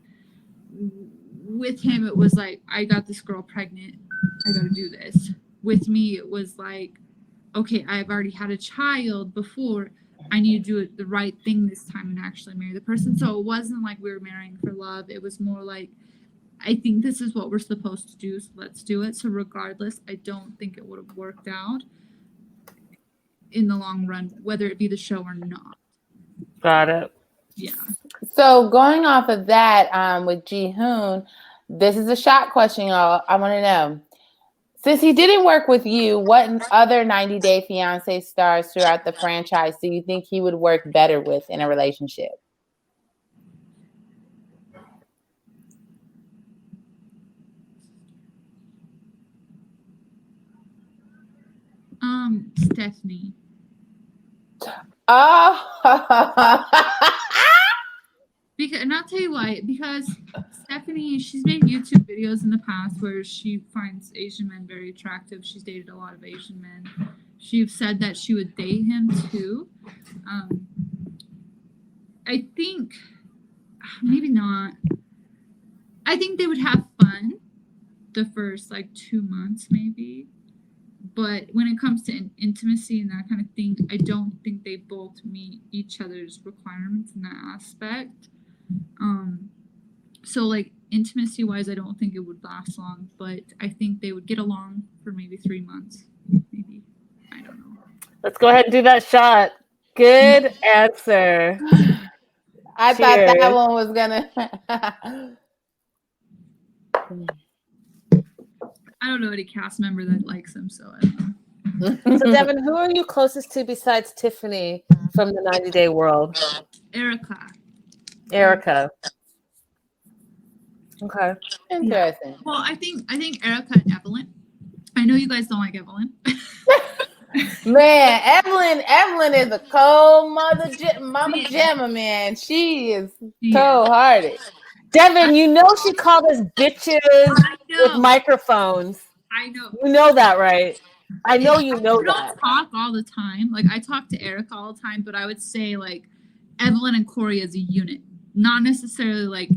Speaker 2: with him, it was like, I got this girl pregnant. I got to do this. With me, it was like, okay, I've already had a child before. I need to do it the right thing this time and actually marry the person. So it wasn't like we were marrying for love. It was more like, I think this is what we're supposed to do, so let's do it. So regardless, I don't think it would have worked out in the long run, whether it be the show or not.
Speaker 1: Got it.
Speaker 2: Yeah.
Speaker 3: So going off of that, with Ji-hoon, this is a shot question, y'all. I want to know, since he didn't work with you, what other 90 Day Fiance stars throughout the franchise do you think he would work better with in a relationship?
Speaker 2: Stephanie.
Speaker 3: Oh.
Speaker 2: And I'll tell you why. Because Stephanie, she's made YouTube videos in the past where she finds Asian men very attractive. She's dated a lot of Asian men. She's said that she would date him too. I think, maybe not. I think they would have fun the first like 2 months maybe. But when it comes to intimacy and that kind of thing, I don't think they both meet each other's requirements in that aspect. So like intimacy wise, I don't think it would last long, but I think they would get along for maybe 3 months. Maybe. I don't know.
Speaker 1: Let's go ahead and do that shot. Good answer.
Speaker 3: I thought that one was gonna.
Speaker 2: I don't know any cast member that likes him, so I don't know.
Speaker 1: So Deavan, who are you closest to besides Tiffany from the 90 Day world?
Speaker 2: Erica.
Speaker 1: Okay.
Speaker 3: Interesting.
Speaker 2: Yeah. Well, I think Erica and Evelyn. I know you guys don't like Evelyn.
Speaker 3: Man, Evelyn is a cold mama jamma, man. She is cold-hearted.
Speaker 1: Deavan, you know she called us bitches with microphones.
Speaker 2: I know.
Speaker 1: You know that, right? I know you know that.
Speaker 2: I don't talk all the time. Like, I talk to Erica all the time, but I would say, like, Evelyn and Corey as a unit. Not necessarily, like,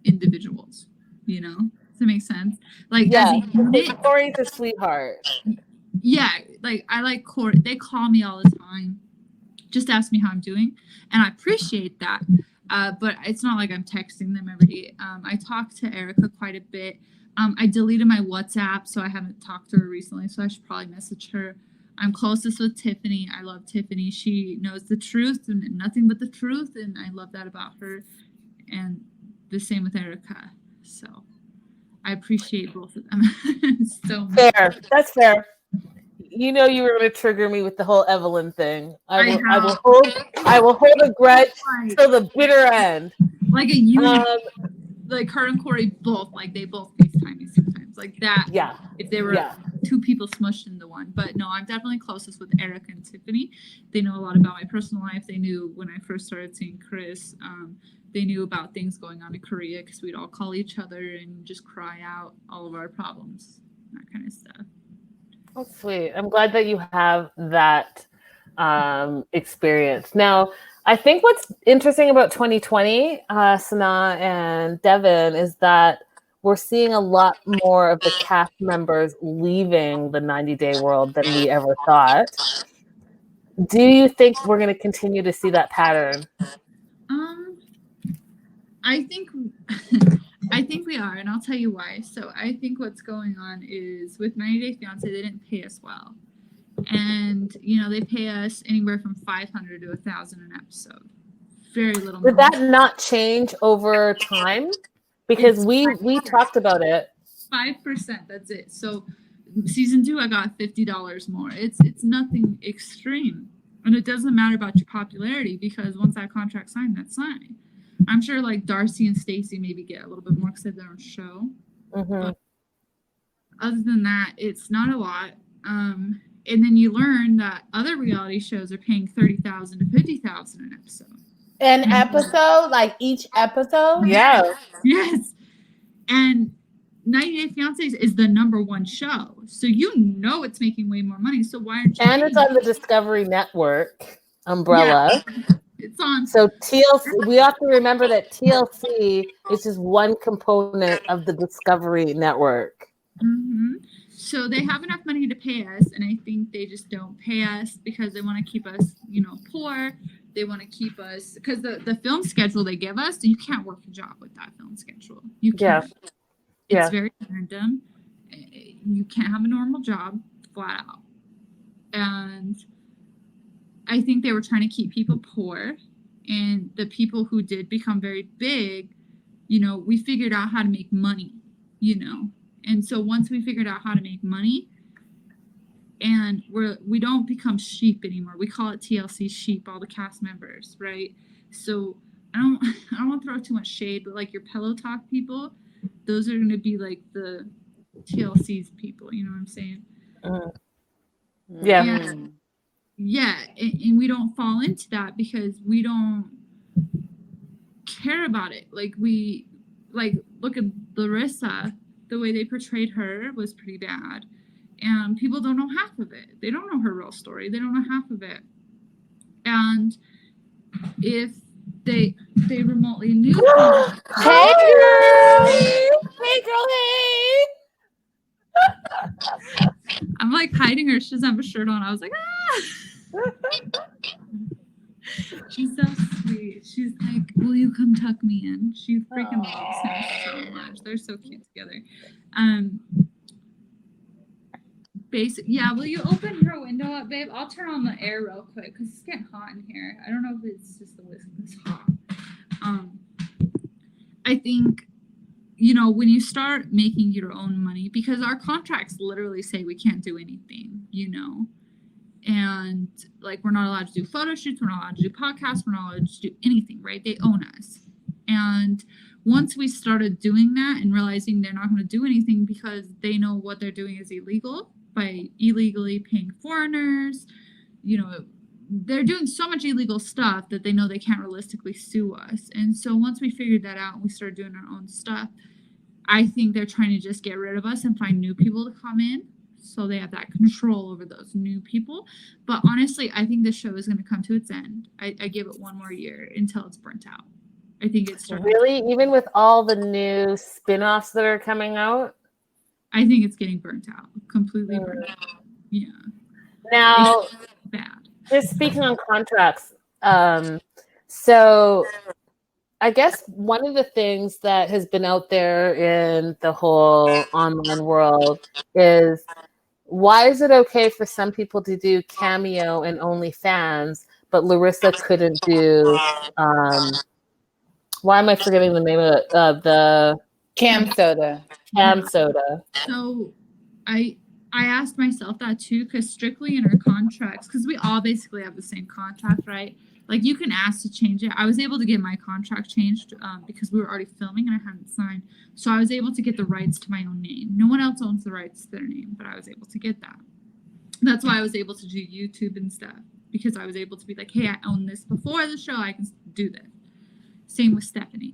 Speaker 2: individuals. You know? Does that make sense? Like, as a unit.
Speaker 1: Corey's a sweetheart.
Speaker 2: Yeah. Like, I like Corey. They call me all the time. Just ask me how I'm doing. And I appreciate that. But it's not like I'm texting them every day. I talk to Erica quite a bit, I deleted my WhatsApp, so I haven't talked to her recently, so I should probably message her. I'm closest with Tiffany. I love Tiffany. She knows the truth and nothing but the truth, and I love that about her. And the same with Erica. So I appreciate both of them so much.
Speaker 1: Fair. That's fair. You know you were going to trigger me with the whole Evelyn thing. I will hold a grudge till the bitter end.
Speaker 2: Like a unit, like her and Corey both, like they both FaceTime me sometimes, like that.
Speaker 1: Yeah.
Speaker 2: If they were two people smushed into one, but no, I'm definitely closest with Erica and Tiffany. They know a lot about my personal life. They knew when I first started seeing Chris. They knew about things going on in Korea because we'd all call each other and just cry out all of our problems, that kind of stuff.
Speaker 1: Oh, sweet. I'm glad that you have that experience. Now, I think what's interesting about 2020, Sana and Devan, is that we're seeing a lot more of the cast members leaving the 90-day world than we ever thought. Do you think we're going to continue to see that pattern?
Speaker 2: I think we are, and I'll tell you why. So I think what's going on is with 90 Day Fiance, they didn't pay us well. And, you know, they pay us anywhere from $500 to $1,000 an episode. Very little money.
Speaker 1: Did that not change over time? Because we talked about it.
Speaker 2: 5%, that's it. So season 2, I got $50 more. It's nothing extreme. And it doesn't matter about your popularity because once that contract's signed, that's signed. I'm sure like Darcy and Stacey maybe get a little bit more because they have their own show. But other than that, it's not a lot. And then you learn that other reality shows are paying $30,000 to $50,000 an episode.
Speaker 3: An episode, like each episode?
Speaker 1: Yeah.
Speaker 2: Yes. And 90 Day Fiance is the #1 show. So you know it's making way more money. So why aren't you?
Speaker 1: And it's on the Discovery Network umbrella.
Speaker 2: Yeah. It's on.
Speaker 1: So TLC, we have to remember that TLC is just one component of the Discovery Network.
Speaker 2: So they have enough money to pay us, and I think they just don't pay us because they want to keep us, you know, poor. They want to keep us because the film schedule they give us, you can't work a job with that film schedule. You can't. It's very random. You can't have a normal job, flat out. And I think they were trying to keep people poor, and the people who did become very big, you know, we figured out how to make money, you know. And so once we figured out how to make money, and we don't become sheep anymore. We call it TLC sheep, all the cast members, right? So I don't want to throw too much shade, but like your Pillow Talk people, those are going to be like the TLC's people, you know what I'm saying? Yeah, and we don't fall into that because we don't care about it. Like look at Larissa, the way they portrayed her was pretty bad. And people don't know half of it. They don't know her real story. They don't know half of it. And if they remotely knew her.
Speaker 1: Hey girl! Hey girl, hey!
Speaker 2: I'm like hiding her. She doesn't have a shirt on. I was like, ah! She's so sweet. She's like, will you come tuck me in? She freaking loves him so much. They're so cute together. Will you open her window up, babe? I'll turn on the air real quick because it's getting hot in here. I don't know if it's just the whisk that's hot. I think, you know, when you start making your own money, because our contracts literally say we can't do anything, you know, and like we're not allowed to do photo shoots, we're not allowed to do podcasts, we're not allowed to do anything, right? They own us. And once we started doing that and realizing they're not going to do anything because they know what they're doing is illegal by illegally paying foreigners, you know, they're doing so much illegal stuff that they know they can't realistically sue us. And so once we figured that out and we started doing our own stuff, I think they're trying to just get rid of us and find new people to come in so they have that control over those new people. But honestly, I think this show is going to come to its end. I give it one more year until it's burnt out. I think it's
Speaker 1: really, even with all the new spin-offs that are coming out,
Speaker 2: I think it's getting burnt out, completely burnt out. Yeah.
Speaker 1: Now,
Speaker 2: it's bad.
Speaker 1: Just speaking on contracts, so I guess one of the things that has been out there in the whole online world is, why is it okay for some people to do Cameo and OnlyFans, but Larissa couldn't do, why am I forgetting the name of it? The
Speaker 3: Cam Soda.
Speaker 1: Cam Soda.
Speaker 2: So I asked myself that too, because strictly in our contracts, because we all basically have the same contract, right? Like you can ask to change it. I was able to get my contract changed because we were already filming and I hadn't signed. So I was able to get the rights to my own name. No one else owns the rights to their name, but I was able to get that. That's why I was able to do YouTube and stuff, because I was able to be like, hey, I own this before the show. I can do this. Same with Stephanie.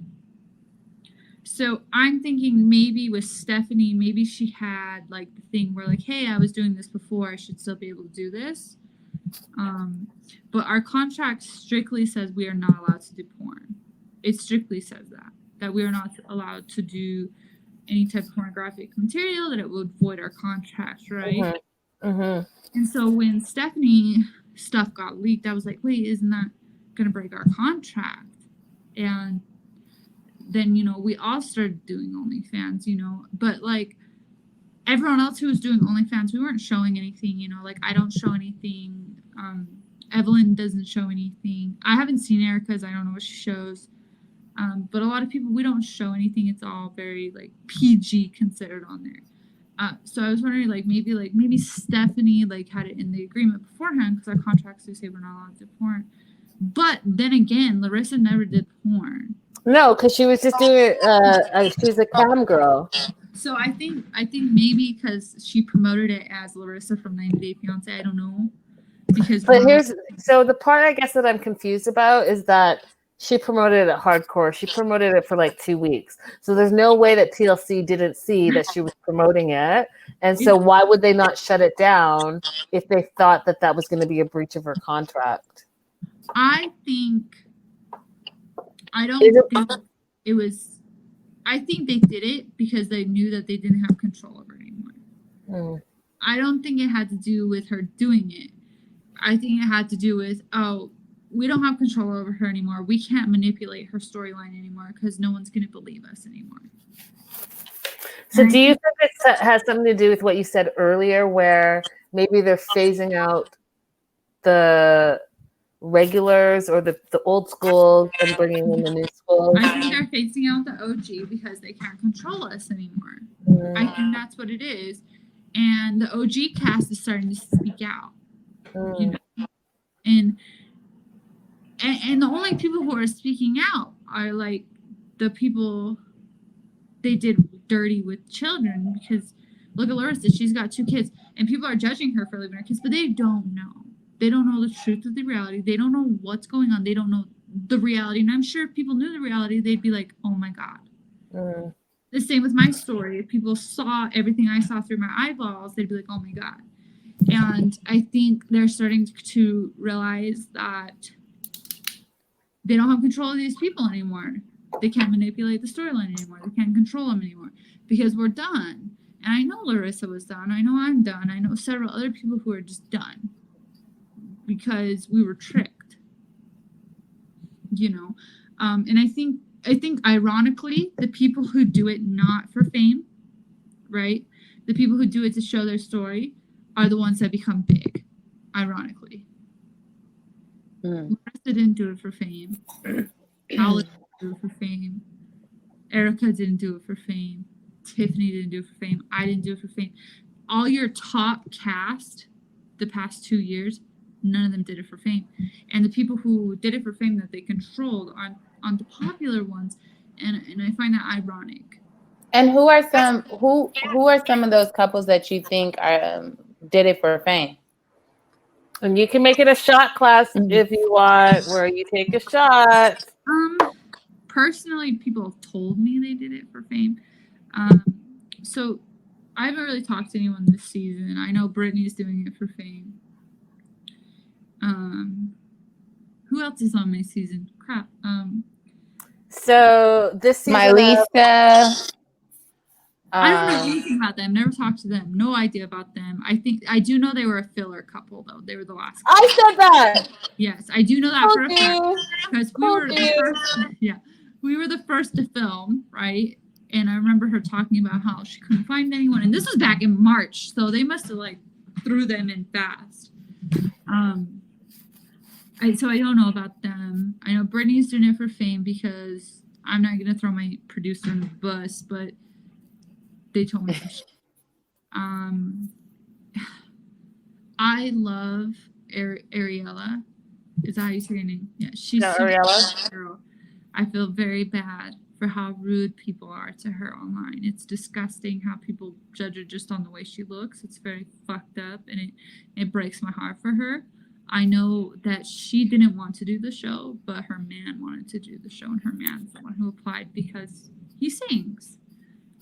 Speaker 2: So I'm thinking maybe with Stephanie, maybe she had like the thing where like, hey, I was doing this before. I should still be able to do this. But our contract strictly says we are not allowed to do porn. It strictly says that we are not allowed to do any type of pornographic material, that it would void our contract, right?
Speaker 1: Mm-hmm. Mm-hmm.
Speaker 2: And so when Stephanie stuff got leaked, I was like, wait, isn't that going to break our contract? And then, you know, we all started doing OnlyFans, you know, but like everyone else who was doing OnlyFans, we weren't showing anything, you know, like I don't show anything. Evelyn doesn't show anything. I haven't seen Erica's. I don't know what she shows. But a lot of people, we don't show anything. It's all very like PG considered on there. So I was wondering like maybe Stephanie like had it in the agreement beforehand, because our contracts do say we're not allowed to do porn. But then again, Larissa never did porn.
Speaker 1: No, because she was just doing she's a cam girl.
Speaker 2: So I think maybe because she promoted it as Larissa from 90 Day Fiance. I don't know.
Speaker 1: But so the part I guess that I'm confused about is that she promoted it hardcore. She promoted it for like 2 weeks. So there's no way that TLC didn't see that she was promoting it. And so why would they not shut it down if they thought that that was going to be a breach of her contract?
Speaker 2: I think they did it because they knew that they didn't have control over it anymore. I don't think it had to do with her doing it. I think it had to do with, we don't have control over her anymore. We can't manipulate her storyline anymore because no one's going to believe us anymore.
Speaker 1: So do you think it has something to do with what you said earlier, where maybe they're phasing out the regulars or the old schools and bringing in the new schools?
Speaker 2: I think they're phasing out the OG because they can't control us anymore. I think that's what it is. And the OG cast is starting to speak out. You know? And the only people who are speaking out are like the people they did dirty with children, because look at Larissa, she's got 2 kids and people are judging her for leaving her kids, but they don't know. They don't know the truth of the reality. They don't know what's going on. They don't know the reality. And I'm sure if people knew the reality, they'd be like, oh my God. The same with my story. If people saw everything I saw through my eyeballs, they'd be like, oh my God. And I think they're starting to realize that they don't have control of these people anymore. They can't manipulate the storyline anymore. They can't control them anymore because we're done. And I know Larissa was done. I know I'm done. I know several other people who are just done because we were tricked, you know. And I think ironically, the people who do it not for fame, right? The people who do it to show their story are the ones that become big, ironically. Larissa didn't do it for fame. Paula didn't do it for fame. Erica didn't do it for fame. Tiffany didn't do it for fame. I didn't do it for fame. All your top cast the past 2 years, none of them did it for fame. And the people who did it for fame that they controlled on the popular ones, and I find that ironic.
Speaker 3: And who are some of those couples that you think are did it for fame?
Speaker 1: And you can make it a shot class if you want, where you take a shot.
Speaker 2: Personally, people have told me they did it for fame. So I haven't really talked to anyone this season. I know Brittany's doing it for fame. Who else is on my season? Crap.
Speaker 1: So this season,
Speaker 3: Mylisa.
Speaker 2: I don't know anything about them. Never talked to them. No idea about them. I do know they were a filler couple though. They were the last couple.
Speaker 1: I said that.
Speaker 2: Yes, I do know that for a fact. Because we were the first. Yeah, we were the first to film, right? And I remember her talking about how she couldn't find anyone. And this was back in March, so they must have like threw them in fast. So I don't know about them. I know Brittany's doing it for fame because I'm not gonna throw my producer in the bus, but they told me. I love Ariella. Is that how you say her name? Yeah, she's
Speaker 1: Ariella.
Speaker 2: Girl. I feel very bad for how rude people are to her online. It's disgusting how people judge her just on the way she looks. It's very fucked up, and it breaks my heart for her. I know that she didn't want to do the show, but her man wanted to do the show, and her man's the one who applied because he sings.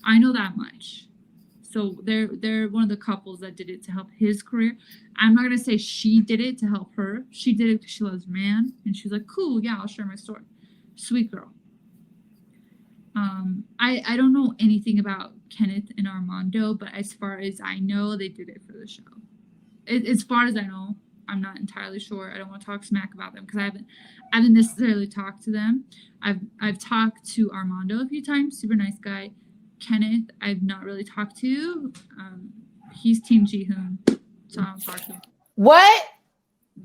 Speaker 2: I know that much. So they're one of the couples that did it to help his career. I'm not gonna say she did it to help her. She did it because she loves man, and she's like, cool, yeah, I'll share my story. Sweet girl. I don't know anything about Kenneth and Armando, but as far as I know, they did it for the show. As far as I know, I'm not entirely sure. I don't want to talk smack about them because I haven't necessarily talked to them. I've talked to Armando a few times, super nice guy. Kenneth, I've not really talked to. He's Team Jihoon, so I don't talk to him.
Speaker 3: What?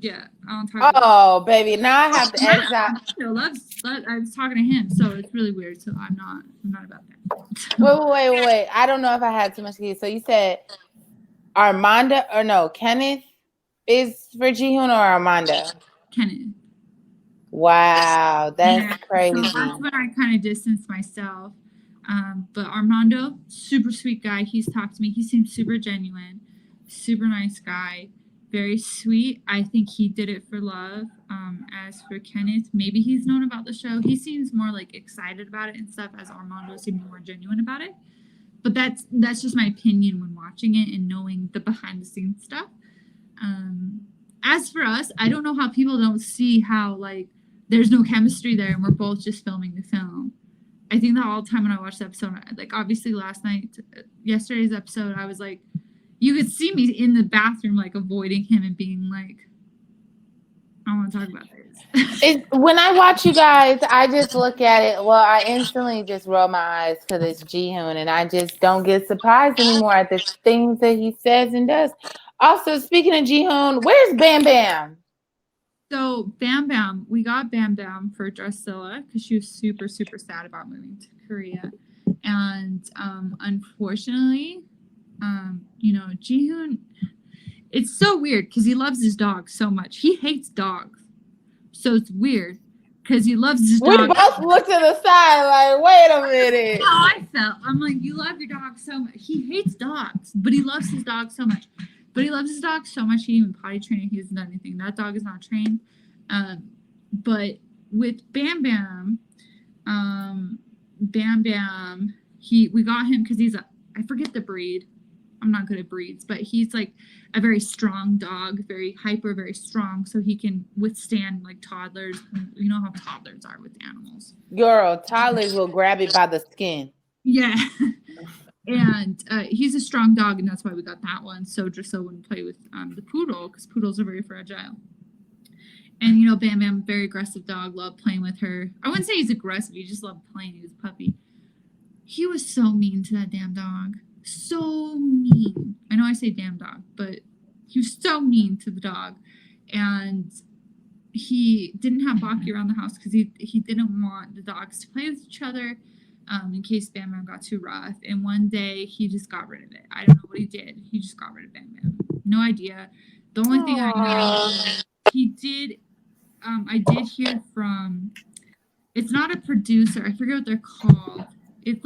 Speaker 2: Yeah, I don't talk.
Speaker 3: Oh, baby, now I have to edit out.
Speaker 2: I was talking to him, so it's really weird. So I'm not about that.
Speaker 3: Wait. I don't know if I had too much to say. So you said Armando or no? Kenneth is for Jihoon or Armando?
Speaker 2: Kenneth.
Speaker 3: Wow, that's crazy.
Speaker 2: So that's when I kind of distanced myself. But Armando, super sweet guy. He's talked to me. He seems super genuine, super nice guy, very sweet. I think he did it for love. As for Kenneth, maybe he's known about the show. He seems more like excited about it and stuff, as Armando seemed more genuine about it. But that's just my opinion when watching it and knowing the behind the scenes stuff. As for us, I don't know how people don't see how like there's no chemistry there and we're both just filming the film. I think that all the time when I watched the episode, like obviously yesterday's episode, I was like, you could see me in the bathroom, like avoiding him and being like, I want to talk about this.
Speaker 3: When I watch you guys, I just look at it. Well, I instantly just roll my eyes because it's Jihoon, and I just don't get surprised anymore at the things that he says and does. Also, speaking of Jihoon, where's Bam Bam?
Speaker 2: So Bam Bam, we got Bam Bam for Drusilla because she was super, super sad about moving to Korea. And unfortunately, Jihoon, it's so weird because he loves his dog so much. He hates dogs. So it's weird because he loves his dog.
Speaker 3: We both looked to the side like, wait a minute.
Speaker 2: How I felt. I'm like, you love your dog so much. He hates dogs, but he loves his dog so much. But he loves his dog so much, he didn't even potty train it. He hasn't done anything. That dog is not trained. But with Bam Bam, we got him because I forget the breed. I'm not good at breeds, but he's like a very strong dog, very hyper, very strong. So he can withstand like toddlers. You know how toddlers are with animals.
Speaker 3: Girl, toddlers will grab it by the skin.
Speaker 2: Yeah. And he's a strong dog, and that's why we got that one. So Drusilla wouldn't play with the poodle because poodles are very fragile. And Bam Bam, very aggressive dog, loved playing with her. I wouldn't say he's aggressive; he just loved playing. He was a puppy. He was so mean to that damn dog. So mean. I know I say damn dog, but he was so mean to the dog, and he didn't have Baki around the house because he didn't want the dogs to play with each other. In case Bam Bam got too rough. And one day he just got rid of it. I don't know what he did. He just got rid of Bam Bam. No idea. The only thing I know is he did, I did hear from, it's not a producer. I forget what they're called. It's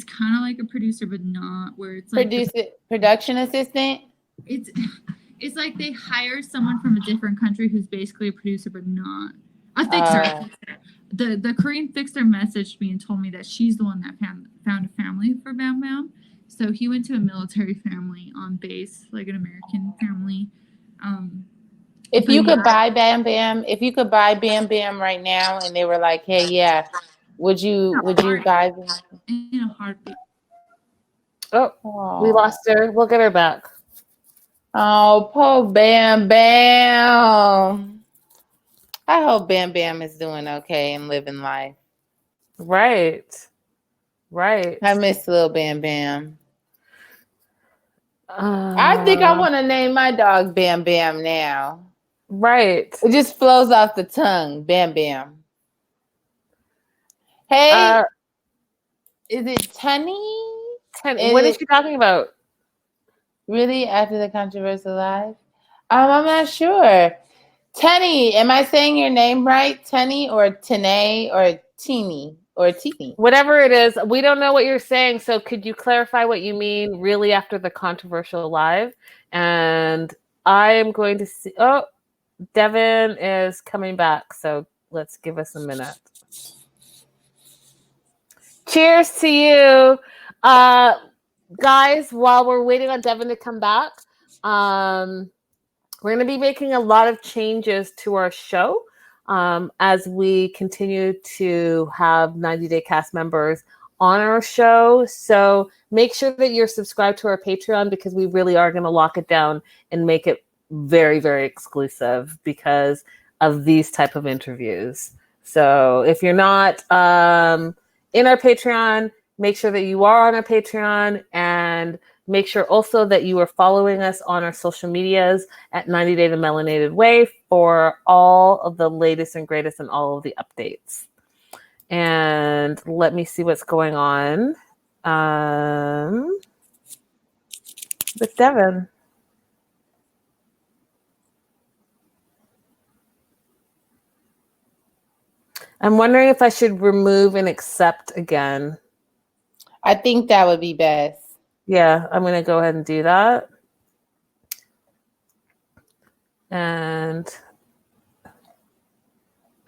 Speaker 2: kind of like a producer, but not where it's like
Speaker 3: production assistant.
Speaker 2: It's like they hire someone from a different country who's basically a producer, but not a fixer. The Korean fixer messaged me and told me that she's the one that found a family for Bam Bam. So he went to a military family on base, like an American family.
Speaker 3: If you could buy Bam Bam right now, and they were like, "Hey, yeah, would you buy them?"
Speaker 2: In a heartbeat.
Speaker 1: Oh, we lost her. We'll get her back.
Speaker 3: Oh, poor Bam Bam. I hope Bam Bam is doing okay and living life.
Speaker 1: Right. Right.
Speaker 3: I miss Lil Bam Bam. I think I want to name my dog Bam Bam now.
Speaker 1: Right.
Speaker 3: It just flows off the tongue. Bam Bam. Hey, is it Tunny?
Speaker 1: What is she talking about?
Speaker 3: Really? After the controversial live? I'm not sure. Tunny, am I saying your name right? Tunny or Tanae or Teeny or Teeny?
Speaker 1: Whatever it is, we don't know what you're saying. So could you clarify what you mean really after the controversial live? And I am going to see. Oh, Deavan is coming back. So let's give us a minute. Cheers to you. Guys, while we're waiting on Deavan to come back, we're going to be making a lot of changes to our show as we continue to have 90-Day Cast members on our show. So make sure that you're subscribed to our Patreon because we really are going to lock it down and make it very, very exclusive because of these type of interviews. So if you're not in our Patreon, make sure that you are on our Patreon and make sure also that you are following us on our social medias at 90 Day The Melanated Way for all of the latest and greatest and all of the updates. And let me see what's going on with Deavan. I'm wondering if I should remove and accept again.
Speaker 3: I think that would be best.
Speaker 1: Yeah, I'm going to go ahead and do that. And,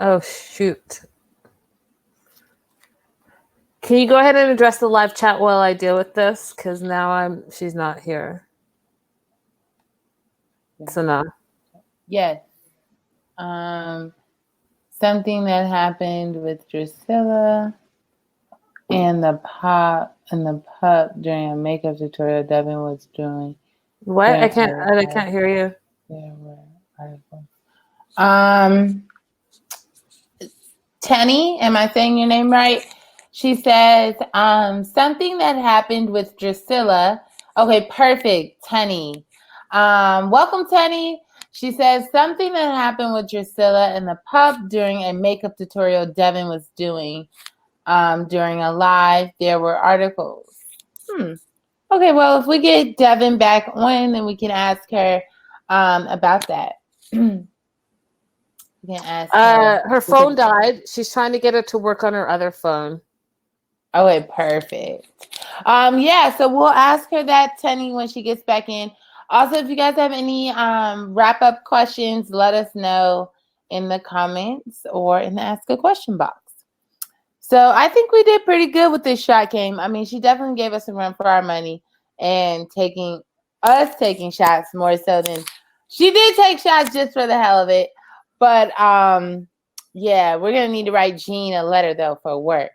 Speaker 1: oh, shoot. Can you go ahead and address the live chat while I deal with this? Because now she's not here. So no.
Speaker 3: Yes. Something that happened with Drusilla and the pup during a makeup tutorial Deavan was doing.
Speaker 1: What? I can't hear you.
Speaker 3: There were articles. Tenny, am I saying your name right? She says, something that happened with Drusilla. Okay, perfect, Tenny. Welcome, Tenny. She says, something that happened with Drusilla and the pup during a makeup tutorial Deavan was doing during a live. There were articles. Okay, well, if we get Deavan back on, then we can ask her about that. We can ask
Speaker 1: her phone died. She's trying to get it to work on her other phone.
Speaker 3: Okay, perfect. Yeah, so we'll ask her that, Tenny, when she gets back in. Also, if you guys have any wrap-up questions, let us know in the comments or in the Ask a Question box. So I think we did pretty good with this shot game. I mean, she definitely gave us a run for our money and taking shots more so than she did take shots just for the hell of it. But yeah, we're gonna need to write Jean a letter though for work.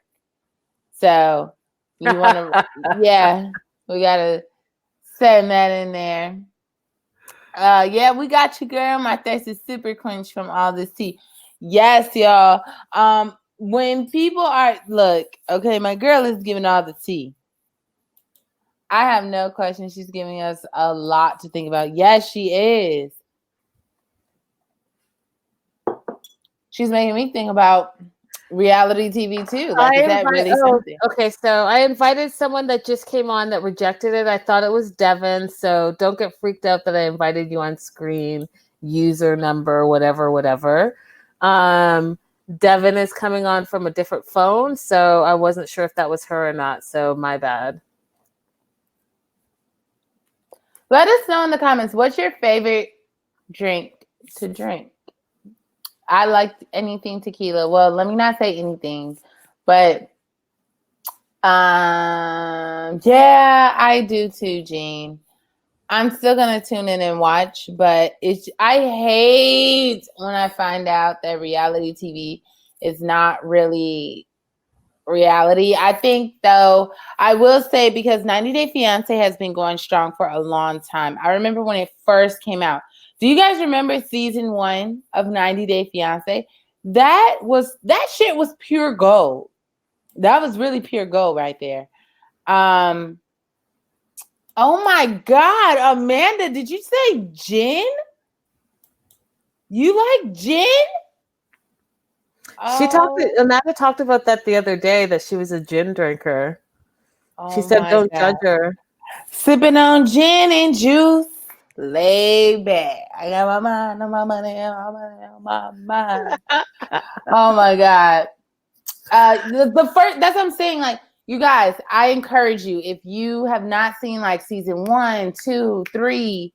Speaker 3: So you want to, yeah, we gotta send that in there. Yeah, we got you, girl. My thirst is super quenched from all this tea. Yes, y'all. When people are okay, my girl is giving all the tea. I have no question. She's giving us a lot to think about. Yes, she is. She's making me think about reality TV too. Like, is that really something?
Speaker 1: Okay, so I invited someone that just came on that rejected it. I thought it was Deavan, so don't get freaked out that I invited you on screen. User number, whatever. Deavan is coming on from a different phone, so I wasn't sure if that was her or not. So my bad.
Speaker 3: Let us know in the comments, what's your favorite drink to drink? I like anything tequila. Well, let me not say anything, but yeah, I do too, Jean. I'm still gonna tune in and watch, but I hate when I find out that reality TV is not really reality. I think, though, I will say, because 90 Day Fiance has been going strong for a long time. I remember when it first came out. Do you guys remember season 1 of 90 Day Fiance? That shit was pure gold. That was really pure gold right there. Oh my God, Amanda, did you say gin? You like gin?
Speaker 1: Amanda talked about that the other day, that she was a gin drinker. She said, don't judge her.
Speaker 3: Sipping on gin and juice, lay back. I got my mind on my money, on my mind. Oh my God. The first, that's what I'm saying. Like, you guys, I encourage you, if you have not seen like season 1, 2, 3,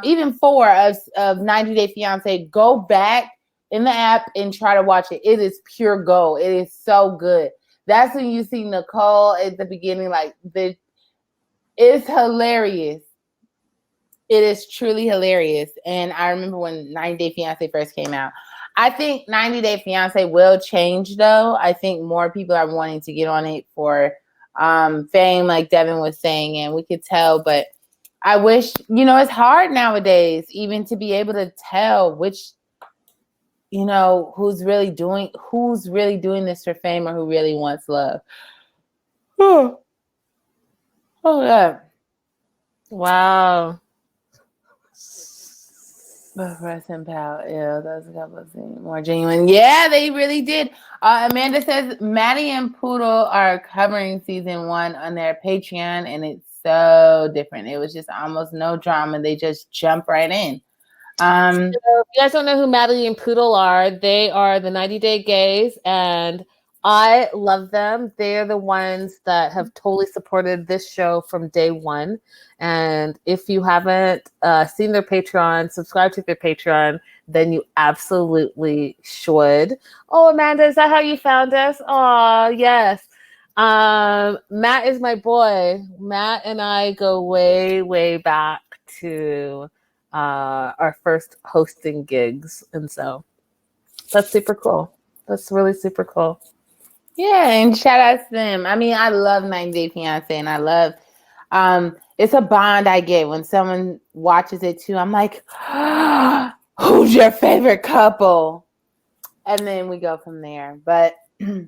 Speaker 3: even 4 of 90 Day Fiance, go back in the app and try to watch it. It is pure gold. It is so good. That's when you see Nicole at the beginning, like it's hilarious. It is truly hilarious. And I remember when 90 Day Fiance first came out. I think 90 Day Fiance will change, though. I think more people are wanting to get on it for fame, like Deavan was saying, and we could tell. But I wish, it's hard nowadays even to be able to tell which, who's really doing this for fame or who really wants love. Oh yeah.
Speaker 1: Wow.
Speaker 3: But Russ and Pal, yeah, that's a couple of things more genuine. Yeah, they really did. Amanda says Maddie and Poodle are covering season 1 on their Patreon, and it's so different. It was just almost no drama. They just jump right in.
Speaker 1: So if you guys don't know who Maddie and Poodle are, they are the 90 Day Gays, and I love them. They're the ones that have totally supported this show from day one. And if you haven't seen their Patreon, subscribe to their Patreon, then you absolutely should. Oh, Amanda, is that how you found us? Oh, yes. Matt is my boy. Matt and I go way, way back to our first hosting gigs. And so that's super cool. That's really super cool.
Speaker 3: Yeah, and shout out to them. I mean, I love 90 Day Fiance, and I love it's a bond I get when someone watches it too. I'm like, who's your favorite couple? And then we go from there. But
Speaker 1: oh,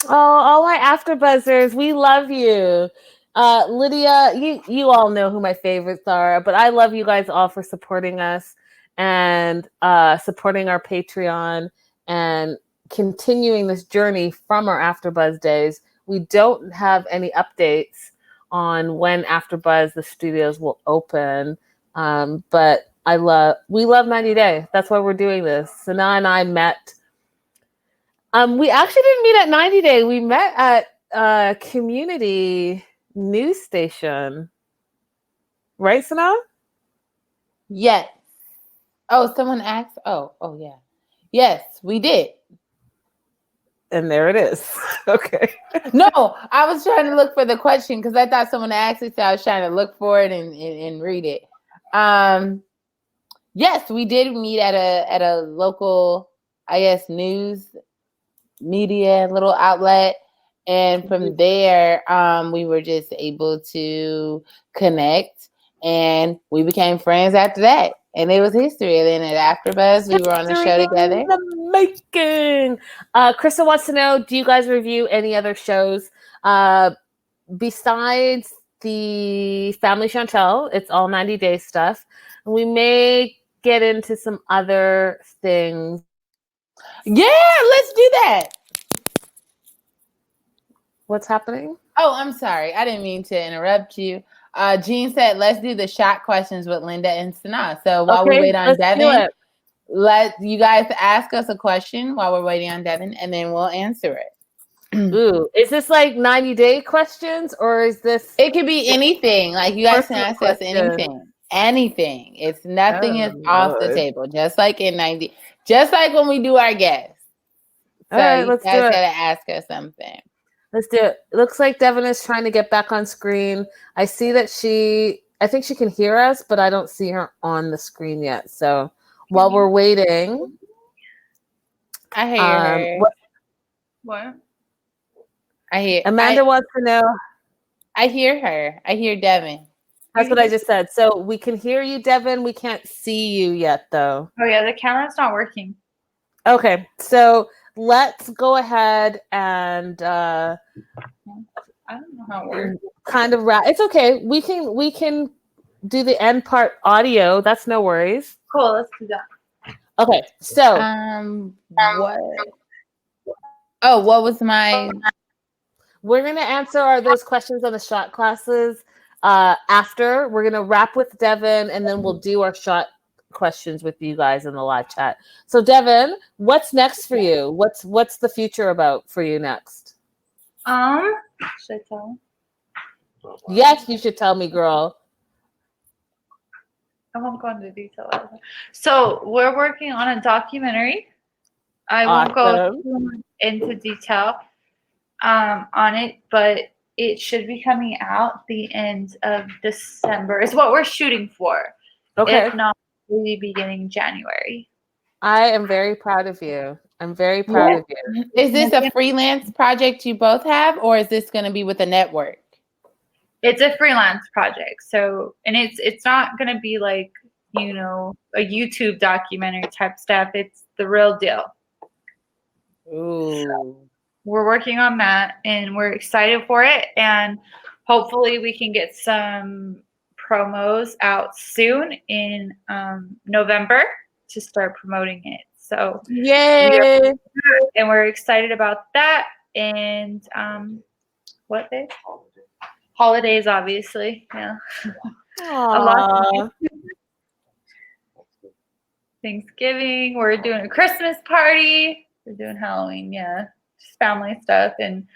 Speaker 1: all my AfterBuzzers, we love you. Lydia, you all know who my favorites are, but I love you guys all for supporting us and supporting our Patreon and continuing this journey from our AfterBuzz days. We don't have any updates on when AfterBuzz the studios will open, but we love 90 Day. That's why we're doing this. Sanaa and I met. We actually didn't meet at 90 Day. We met at a community news station, right, Sanaa?
Speaker 3: yes. Oh, someone asked. Oh, yeah. Yes, we did.
Speaker 1: And there it is. Okay.
Speaker 3: No, I was trying to look for the question because I thought someone asked it, so I was trying to look for it and read it. Yes, we did meet at a local, I guess, news media little outlet, and from there, we were just able to connect, and we became friends after that. And it was history. And then at AfterBuzz, we were on the show together.
Speaker 1: The making. Krista wants to know, do you guys review any other shows besides the Family Chantel? It's all 90 Day stuff. We may get into some other things.
Speaker 3: Yeah, let's do that.
Speaker 1: What's happening?
Speaker 3: Oh, I'm sorry. I didn't mean to interrupt you. Jean said, let's do the shot questions with Linda and Sanaa. So while we wait on Deavan, let you guys ask us a question while we're waiting on Deavan, and then we'll answer it.
Speaker 1: Ooh, is this like 90 Day questions, or is this?
Speaker 3: It could be anything. Like, you guys can ask us anything. Anything. It's nothing is off the table. Just like in 90, just like when we do our guests. So
Speaker 1: all right,
Speaker 3: you
Speaker 1: let's
Speaker 3: guys
Speaker 1: do it.
Speaker 3: gotta ask us something.
Speaker 1: Let's do it. It looks like Deavan is trying to get back on screen. I see that I think she can hear us, but I don't see her on the screen yet. So while we're waiting.
Speaker 3: I hear her.
Speaker 2: What?
Speaker 1: Amanda wants to know.
Speaker 3: I hear her. I hear Deavan.
Speaker 1: That's what I just said. So we can hear you, Deavan. We can't see you yet, though.
Speaker 2: Oh, yeah, the camera's not working.
Speaker 1: Okay. So let's go ahead and
Speaker 2: I don't know how it works.
Speaker 1: kind of wrap. It's okay. We can do the end part audio. That's no worries.
Speaker 2: Cool, let's do that.
Speaker 1: Okay, so
Speaker 3: What? Oh, what was my?
Speaker 1: we're gonna answer those questions on the shot classes after. We're gonna wrap with Deavan, and then we'll do our shot questions with you guys in the live chat. So Deavan, what's next for you? What's the future about for you next?
Speaker 2: Should I tell?
Speaker 1: Yes, you should tell me, girl.
Speaker 2: I won't go into detail. So we're working on a documentary. I won't go into detail on it, but it should be coming out the end of December is what we're shooting for.
Speaker 1: Okay.
Speaker 2: If not, maybe beginning January.
Speaker 1: I am very proud of you. I'm very proud of you.
Speaker 3: Is this a freelance project you both have, or is this going to be with a network?
Speaker 2: It's a freelance project. So, and it's not going to be like, you know, a YouTube documentary type stuff. It's the real deal.
Speaker 1: Ooh.
Speaker 2: So we're working on that, and we're excited for it. And hopefully we can get some promos out soon in November to start promoting it. So
Speaker 1: yay!
Speaker 2: And we're excited about that. And what day? Holidays, obviously. Yeah. A lot. Thanksgiving. We're doing a Christmas party. We're doing Halloween. Yeah, just family stuff. And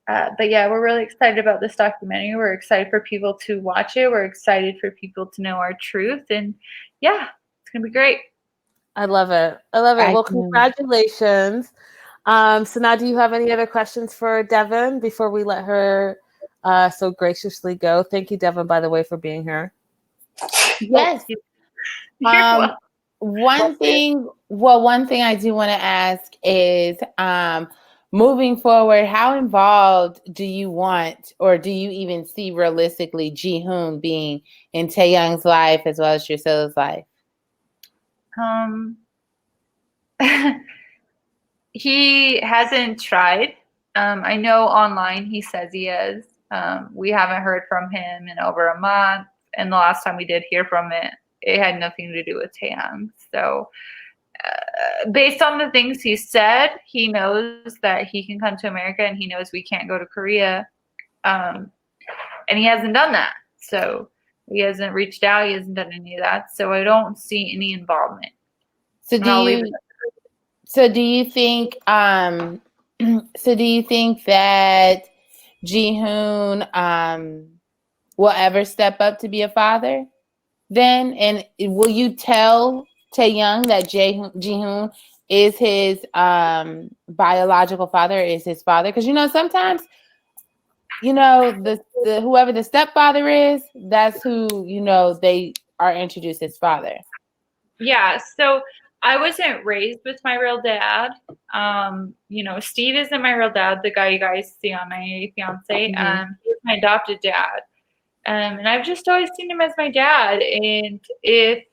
Speaker 2: but yeah, we're really excited about this documentary. We're excited for people to watch it. We're excited for people to know our truth. And yeah, it's gonna be great.
Speaker 1: I love it. I love it. Well, congratulations. So now, do you have any other questions for Deavan before we let her so graciously go? Thank you, Deavan, by the way, for being here.
Speaker 3: Yes. One thing I do want to ask is, moving forward, how involved do you want, or do you even see realistically Ji-hoon being in Taeyoung's life as well as Yuseo's life?
Speaker 2: He hasn't tried. I know online he says he is. We haven't heard from him in over a month, and the last time we did hear from it had nothing to do with Taeyoung. So based on the things he said, he knows that he can come to America, and he knows we can't go to Korea. And he hasn't done that. So he hasn't reached out. He hasn't done any of that. So I don't see any involvement.
Speaker 3: So do you think that Ji-hoon will ever step up to be a father then? And will you tell Taeyoung that Ji-hoon is his biological father, is his father? Because, you know, sometimes, you know, the whoever the stepfather is, that's who, you know, they are introduced as father.
Speaker 2: Yeah, so I wasn't raised with my real dad. You know, Steve isn't my real dad, the guy you guys see on my Fiance. He's my adopted dad. And I've just always seen him as my dad. And if,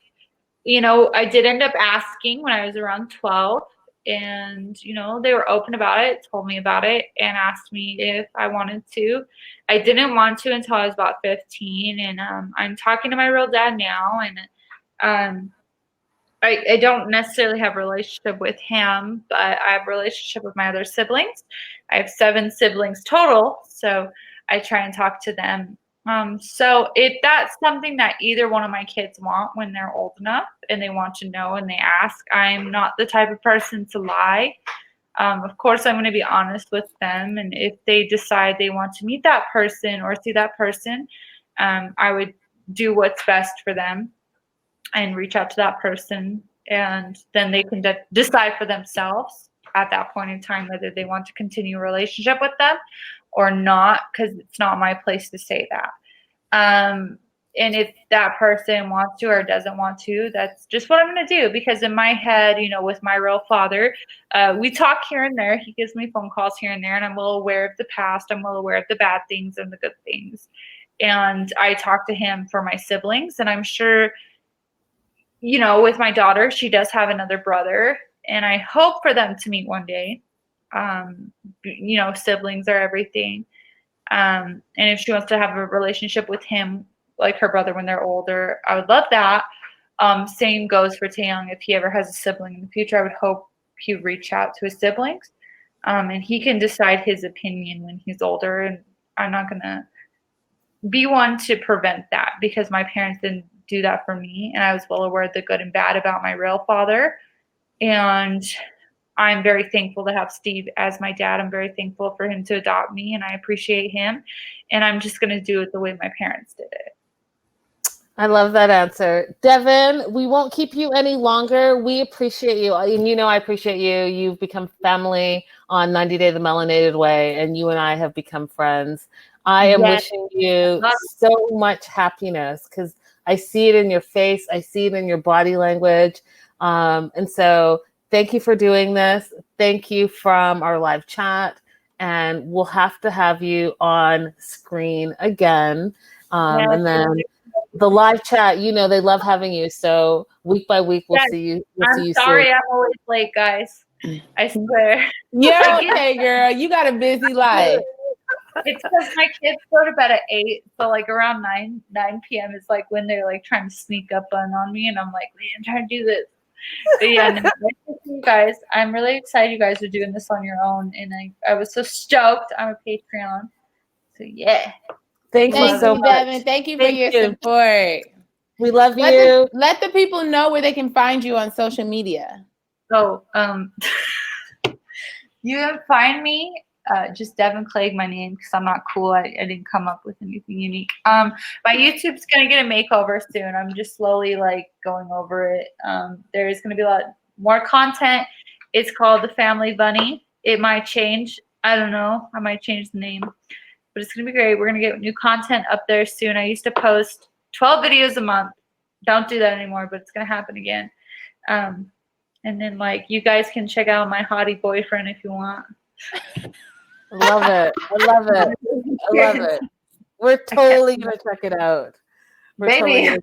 Speaker 2: you know, I did end up asking when I was around 12, and, you know, they were open about it, told me about it, and asked me if I wanted to. I didn't want to until I was about 15. And I'm talking to my real dad now, and I don't necessarily have a relationship with him, but I have a relationship with my other siblings. I have 7 siblings total, so I try and talk to them. So if that's something that either one of my kids want when they're old enough and they want to know and they ask, I'm not the type of person to lie. Of course, I'm going to be honest with them, and if they decide they want to meet that person or see that person, I would do what's best for them and reach out to that person, and then they can decide for themselves at that point in time whether they want to continue a relationship with them or not, because it's not my place to say that. And if that person wants to or doesn't want to, that's just what I'm going to do, because in my head, you know, with my real father, we talk here and there. He gives me phone calls here and there, and I'm well aware of the past. I'm well aware of the bad things and the good things. And I talk to him for my siblings, and I'm sure, you know, with my daughter, she does have another brother, and I hope for them to meet one day. Siblings are everything. And if she wants to have a relationship with him, like her brother when they're older, I would love that. Same goes for Taeyong. If he ever has a sibling in the future, I would hope he would reach out to his siblings. And he can decide his opinion when he's older. And I'm not going to be one to prevent that because my parents didn't do that for me. And I was well aware of the good and bad about my real father. And I'm very thankful to have Steve as my dad. I'm very thankful for him to adopt me, and I appreciate him. And I'm just going to do it the way my parents did it.
Speaker 1: I love that answer. Deavan, we won't keep you any longer. We appreciate you. And I appreciate you. You've become family on 90 Day the Melanated Way, and you and I have become friends. I am wishing you so much happiness because I see it in your face. I see it in your body language. And so thank you for doing this. Thank you from our live chat. And we'll have to have you on screen again. And then the live chat, they love having you. So week by week, we'll see you.
Speaker 2: I'm sorry, I'm always late, guys. I swear.
Speaker 3: You're okay, girl. You got a busy life.
Speaker 2: It's because my kids go to bed at 8, so like around 9 p.m. is like when they're like trying to sneak up on me, and I'm like, I'm trying to do this. But yeah, nice to see you guys. I'm really excited you guys are doing this on your own, and I was so stoked. I'm a Patreon, so yeah.
Speaker 3: Thank you so much, Deavan. Thank you for your support.
Speaker 1: We love you.
Speaker 3: Let the people know where they can find you on social media.
Speaker 2: So, you can find me. Just Deavan Clegg, my name, because I'm not cool. I didn't come up with anything unique. My YouTube's gonna get a makeover soon. I'm just slowly going over it. There's gonna be a lot more content. It's called The Family Bunny. It might change. I don't know. I might change the name, but it's gonna be great. We're gonna get new content up there soon. I used to post 12 videos a month. Don't do that anymore, but it's gonna happen again. And then you guys can check out my hottie boyfriend if you want.
Speaker 1: I love it. I love it. I love it. We're totally gonna check it out.
Speaker 2: Baby.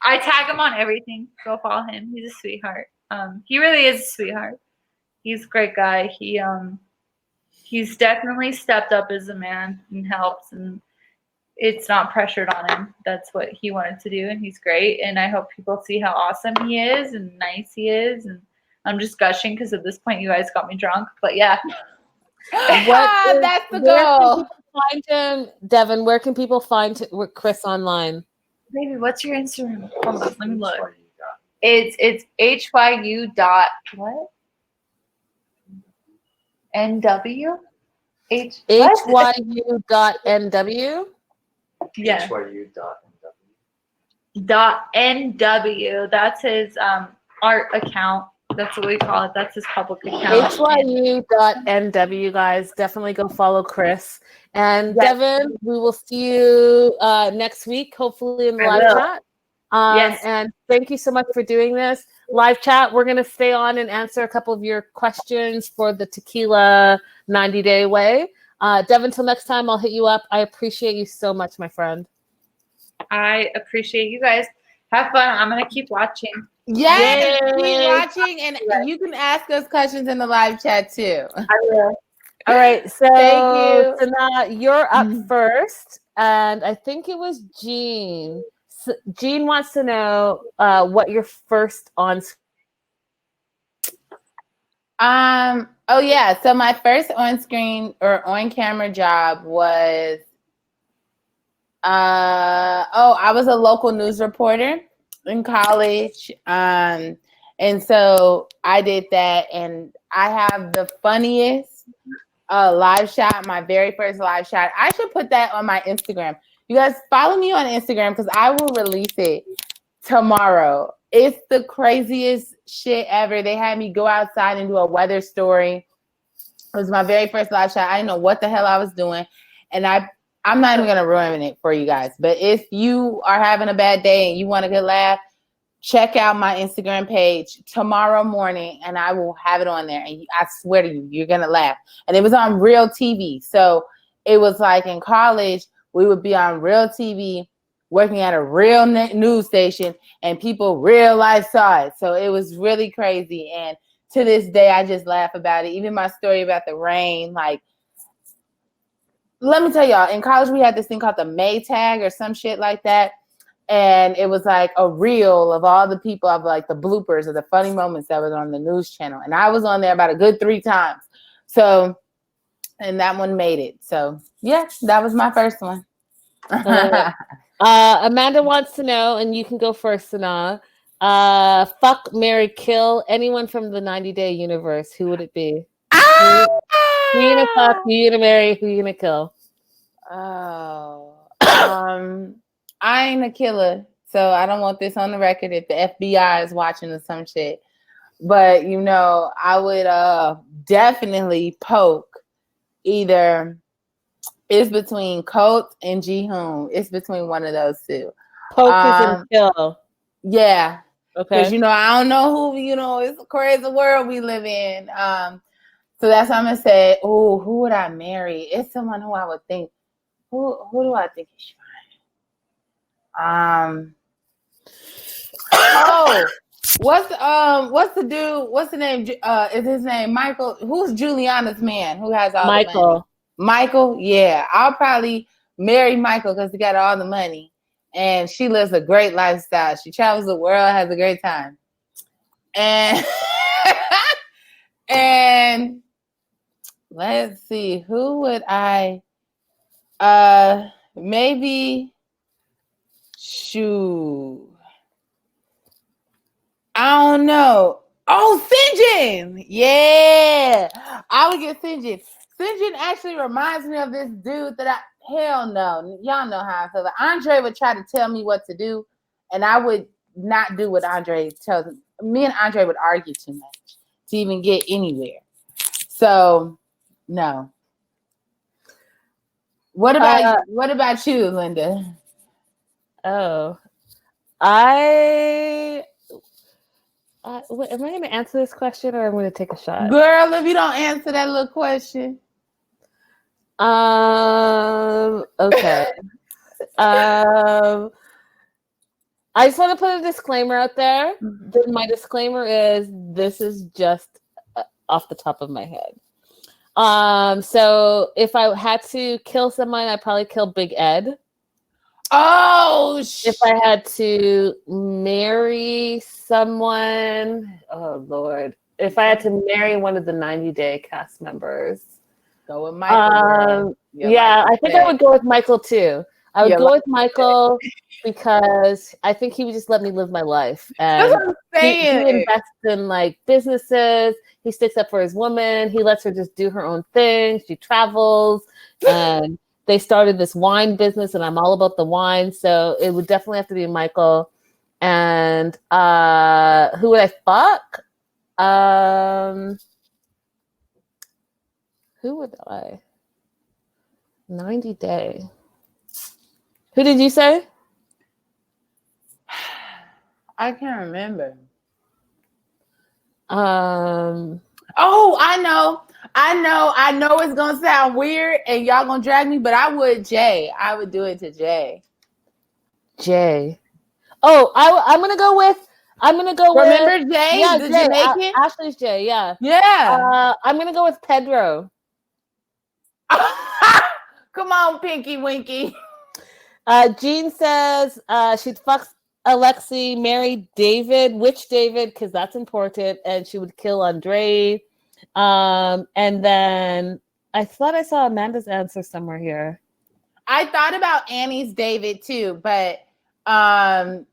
Speaker 2: I tag him on everything. Go follow him. He's a sweetheart. He really is a sweetheart. He's a great guy. He's definitely stepped up as a man and helps, and it's not pressured on him. That's what he wanted to do, and he's great. And I hope people see how awesome he is and nice he is. And I'm just gushing because at this point you guys got me drunk. But yeah.
Speaker 3: That's the goal.
Speaker 1: Find him, Deavan. Where can people find Chris online?
Speaker 2: Baby, what's your Instagram? Hold on, let me look. It's HYU dot what? NW?
Speaker 1: HYU dot NW?
Speaker 2: Yeah.
Speaker 4: HYU
Speaker 2: dot NW. That's his art account. That's what we call it. That's his public account.
Speaker 1: HYU.NW, guys. Definitely go follow Chris. And Deavan, we will see you next week, hopefully in the live chat.
Speaker 2: Yes.
Speaker 1: And thank you so much for doing this. Live chat, we're going to stay on and answer a couple of your questions for the Tequila 90-Day Way. Deavan, till next time, I'll hit you up. I appreciate you so much, my friend.
Speaker 2: I appreciate you guys. Have fun. I'm going to keep watching.
Speaker 3: Yes, keep watching, and you can ask us questions in the live chat too.
Speaker 2: I will.
Speaker 1: All right, so
Speaker 3: thank you.
Speaker 1: So now you're up first, and I think it was Jean. So Jean wants to know what your first on.
Speaker 3: Oh yeah, so my first on-screen or on-camera job was I was a local news reporter in college, and so I did that, and I have the funniest live shot, my very first live shot. I should put that on my Instagram. You guys follow me on Instagram because I will release it tomorrow. It's the craziest shit ever. They had me go outside and do a weather story. It was my very first live shot. I didn't know what the hell I was doing, and I'm not even going to ruin it for you guys. But if you are having a bad day and you want a good laugh, check out my Instagram page tomorrow morning, and I will have it on there. And I swear to you, you're going to laugh. And it was on real TV. So it was like in college, we would be on real TV working at a real news station, and people real life saw it. So it was really crazy. And to this day, I just laugh about it. Even my story about the rain, like, let me tell y'all, in college, we had this thing called the May tag or some shit like that. And it was like a reel of all the people of like the bloopers or the funny moments that was on the news channel. And I was on there about a good 3 times. So, and that one made it. So yeah, that was my first one.
Speaker 1: Amanda wants to know, and you can go first, Sanaa. Fuck, marry, kill anyone from the 90-day universe. Who would it be? Who you gonna fuck? Who you gonna marry? Who you gonna kill?
Speaker 3: Oh, I ain't a killer, so I don't want this on the record if the FBI is watching or some shit. But you know, I would definitely poke either. It's between Colt and Ji-hoon. It's between one of those two.
Speaker 1: Poke is in kill.
Speaker 3: Yeah.
Speaker 1: Okay.
Speaker 3: Because, you know, I don't know who, you know, it's a crazy world we live in. So that's what I'm going to say. Oh, who would I marry? It's someone who I would think. Who do I think is fine? Oh, what's the dude? What's the name? Is his name Michael? Who's Juliana's man? Who has all the money? Michael? Yeah. I'll probably marry Michael because he got all the money. And she lives a great lifestyle. She travels the world, has a great time. And and let's see, who would I maybe shoot. I don't know. Oh, Sinjin. Yeah. I would get Sinjin. Sinjin actually reminds me of this dude that hell no. Y'all know how I feel. Like Andre would try to tell me what to do, and I would not do what Andre tells me. Me and Andre would argue too much to even get anywhere. So, no. What about you, Linda?
Speaker 1: Oh, am I going to answer this question or am I going to take a shot?
Speaker 3: Girl, if you don't answer that little question.
Speaker 1: Okay. I just want to put a disclaimer out there. My disclaimer is this is just off the top of my head. So if I had to kill someone, I'd probably kill Big Ed.
Speaker 3: Oh,
Speaker 1: if I had to marry someone, oh Lord. If I had to marry one of the 90-day cast members.
Speaker 3: Go with Michael.
Speaker 1: Yeah, I think I would go with Michael too. I would go with Michael because I think he would just let me live my life. And
Speaker 3: that's what I'm saying.
Speaker 1: He invests in like businesses. He sticks up for his woman. He lets her just do her own thing. She travels and they started this wine business and I'm all about the wine. So it would definitely have to be Michael. And who would I fuck? Who would I? 90 day. Who did you say?
Speaker 3: I can't remember.
Speaker 1: Oh,
Speaker 3: I know it's gonna sound weird and y'all gonna drag me, but I would Jay. I would do it to Jay.
Speaker 1: Jay. Oh, I'm gonna go with
Speaker 3: Remember Jay?
Speaker 1: Yeah,
Speaker 3: the
Speaker 1: Jay.
Speaker 3: Jamaican?
Speaker 1: Ashley's Jay, yeah.
Speaker 3: Yeah.
Speaker 1: I'm gonna go with Pedro.
Speaker 3: Come on, Pinky Winky.
Speaker 1: Jean says she'd fuck Alexi, marry David. Which David? Because that's important. And she would kill Andre. And then I thought I saw Amanda's answer somewhere here.
Speaker 3: I thought about Annie's David too, but I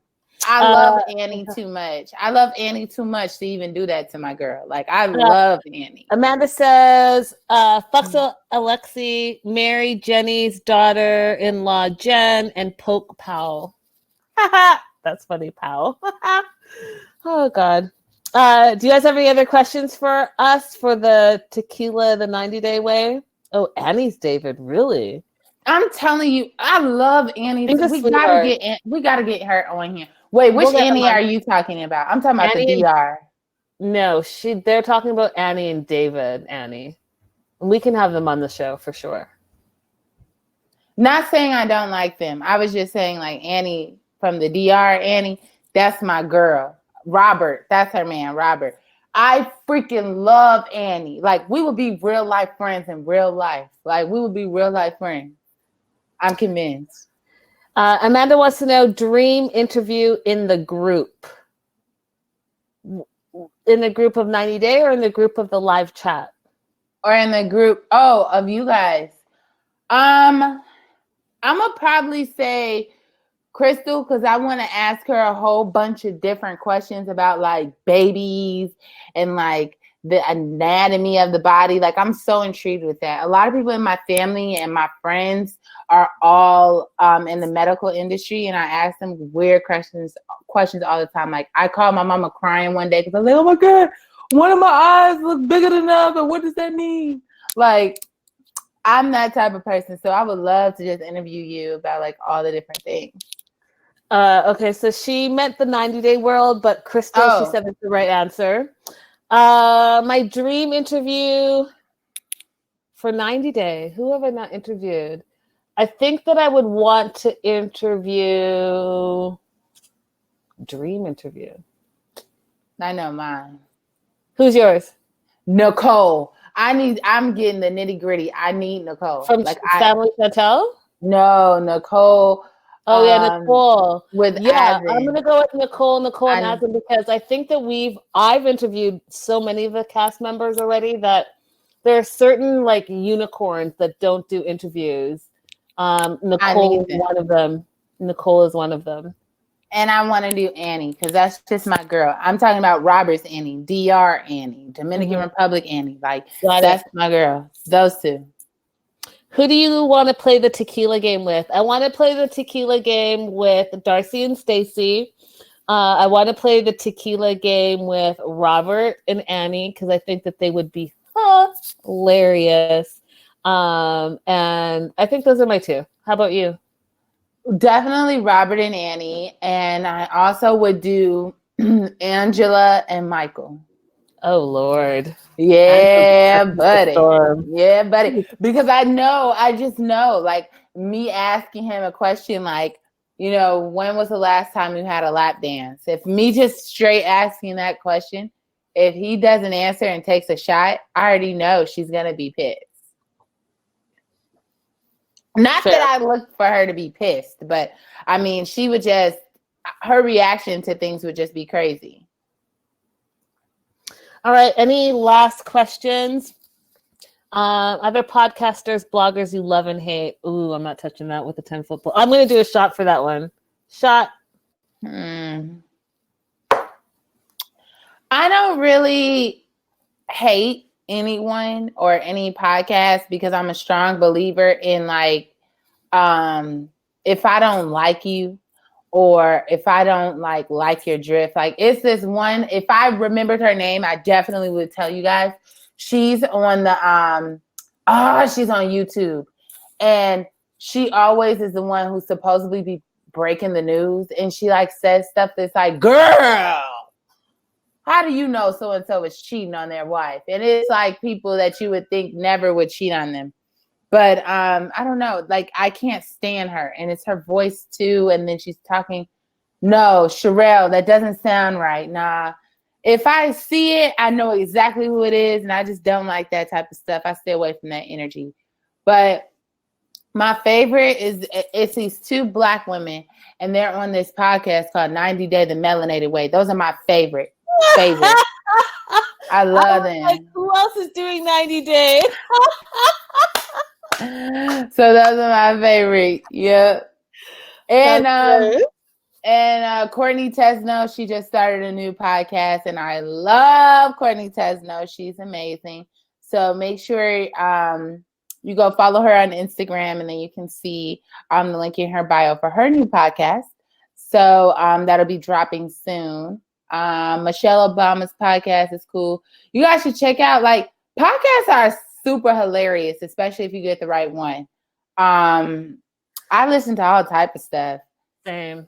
Speaker 3: love Annie too much. I love Annie too much to even do that to my girl. Like, I love Annie.
Speaker 1: Amanda says, fuck Alexi, marry Jenny's daughter-in-law, Jen, and poke Powell. That's funny, Powell. Oh, God. Do you guys have any other questions for us for the tequila, the 90-day way? Oh, Annie's David, really?
Speaker 3: I'm telling you, I love Annie. We gotta get her on here. Wait, which Annie are you talking about? I'm talking about the DR.
Speaker 1: No, they're talking about Annie and David. Annie, we can have them on the show for sure.
Speaker 3: Not saying I don't like them. I was just saying like Annie from the DR. Annie, that's my girl. Robert, that's her man. Robert. I freaking love Annie. Like, we would be real life friends in real life. Like, we would be real life friends. I'm convinced.
Speaker 1: Amanda wants to know, dream interview in the group. In the group of 90 Day or in the group of the live chat?
Speaker 3: Or in the group, of you guys. I'm gonna probably say Crystal, because I want to ask her a whole bunch of different questions about like babies and like the anatomy of the body. Like, I'm so intrigued with that. A lot of people in my family and my friends are all in the medical industry, and I ask them weird questions all the time. Like, I called my mama crying one day because I was like, oh my God, one of my eyes looks bigger than the other. What does that mean? Like, I'm that type of person. So I would love to just interview you about like all the different things.
Speaker 1: Okay, so she meant the 90 Day world, but Crystal, she said that's the right answer. My dream interview for 90 Day. Who have I not interviewed? I think that I would want to interview. Dream interview.
Speaker 3: I know mine.
Speaker 1: Who's yours?
Speaker 3: Nicole. I'm getting the nitty gritty. I need Nicole.
Speaker 1: From Family Chantel?
Speaker 3: No, Nicole.
Speaker 1: Oh yeah, Nicole.
Speaker 3: With
Speaker 1: yeah,
Speaker 3: Azin.
Speaker 1: I'm gonna go with Nicole and Azin, because I think that I've interviewed so many of the cast members already that there are certain like unicorns that don't do interviews. Nicole is one of them. Nicole is one of them.
Speaker 3: And I want to do Annie because that's just my girl. I'm talking about Roberts Annie, DR Annie, Dominican Republic Annie. Like, that's my girl. Those two.
Speaker 1: Who do you want to play the tequila game with? I want to play the tequila game with Darcy and Stacy. I want to play the tequila game with Robert and Annie because I think that they would be hilarious. And I think those are my two. How about you?
Speaker 3: Definitely Robert and Annie. And I also would do Angela and Michael.
Speaker 1: Oh, Lord.
Speaker 3: Yeah, buddy. Yeah, buddy. Because I just know, like, me asking him a question like, you know, when was the last time you had a lap dance? If me just straight asking that question, if he doesn't answer and takes a shot, I already know she's going to be pissed. Not that I look for her to be pissed, but I mean, her reaction to things would just be crazy.
Speaker 1: All right. Any last questions? Other podcasters, bloggers you love and hate. Ooh, I'm not touching that with a 10-foot pole. I'm going to do a shot for that one. Shot.
Speaker 3: I don't really hate anyone or any podcast because I'm a strong believer in like, if I don't like you or if I don't like your drift, like it's this one, if I remembered her name, I definitely would tell you guys. She's on the, she's on YouTube and she always is the one who's supposedly be breaking the news. And she like says stuff that's like, girl, how do you know so-and-so is cheating on their wife? And it's like people that you would think never would cheat on them. But I don't know, like I can't stand her. And it's her voice too. And then she's talking, no, Sherelle, that doesn't sound right. Nah. If I see it, I know exactly who it is. And I just don't like that type of stuff. I stay away from that energy. But my favorite it's these two Black women. And they're on this podcast called 90 Day, the Melanated Way. Those are my favorite. I love them.
Speaker 1: Like, who else is doing 90 Day?
Speaker 3: So those are my favorite. Yep. And Courtney Tesno, she just started a new podcast, and I love Courtney Tesno. She's amazing. So make sure you go follow her on Instagram, and then you can see the link in her bio for her new podcast. So that'll be dropping soon. Michelle Obama's podcast is cool. You guys should check out, like, podcasts are super hilarious, especially if you get the right one. I listen to all type of stuff.
Speaker 1: Same.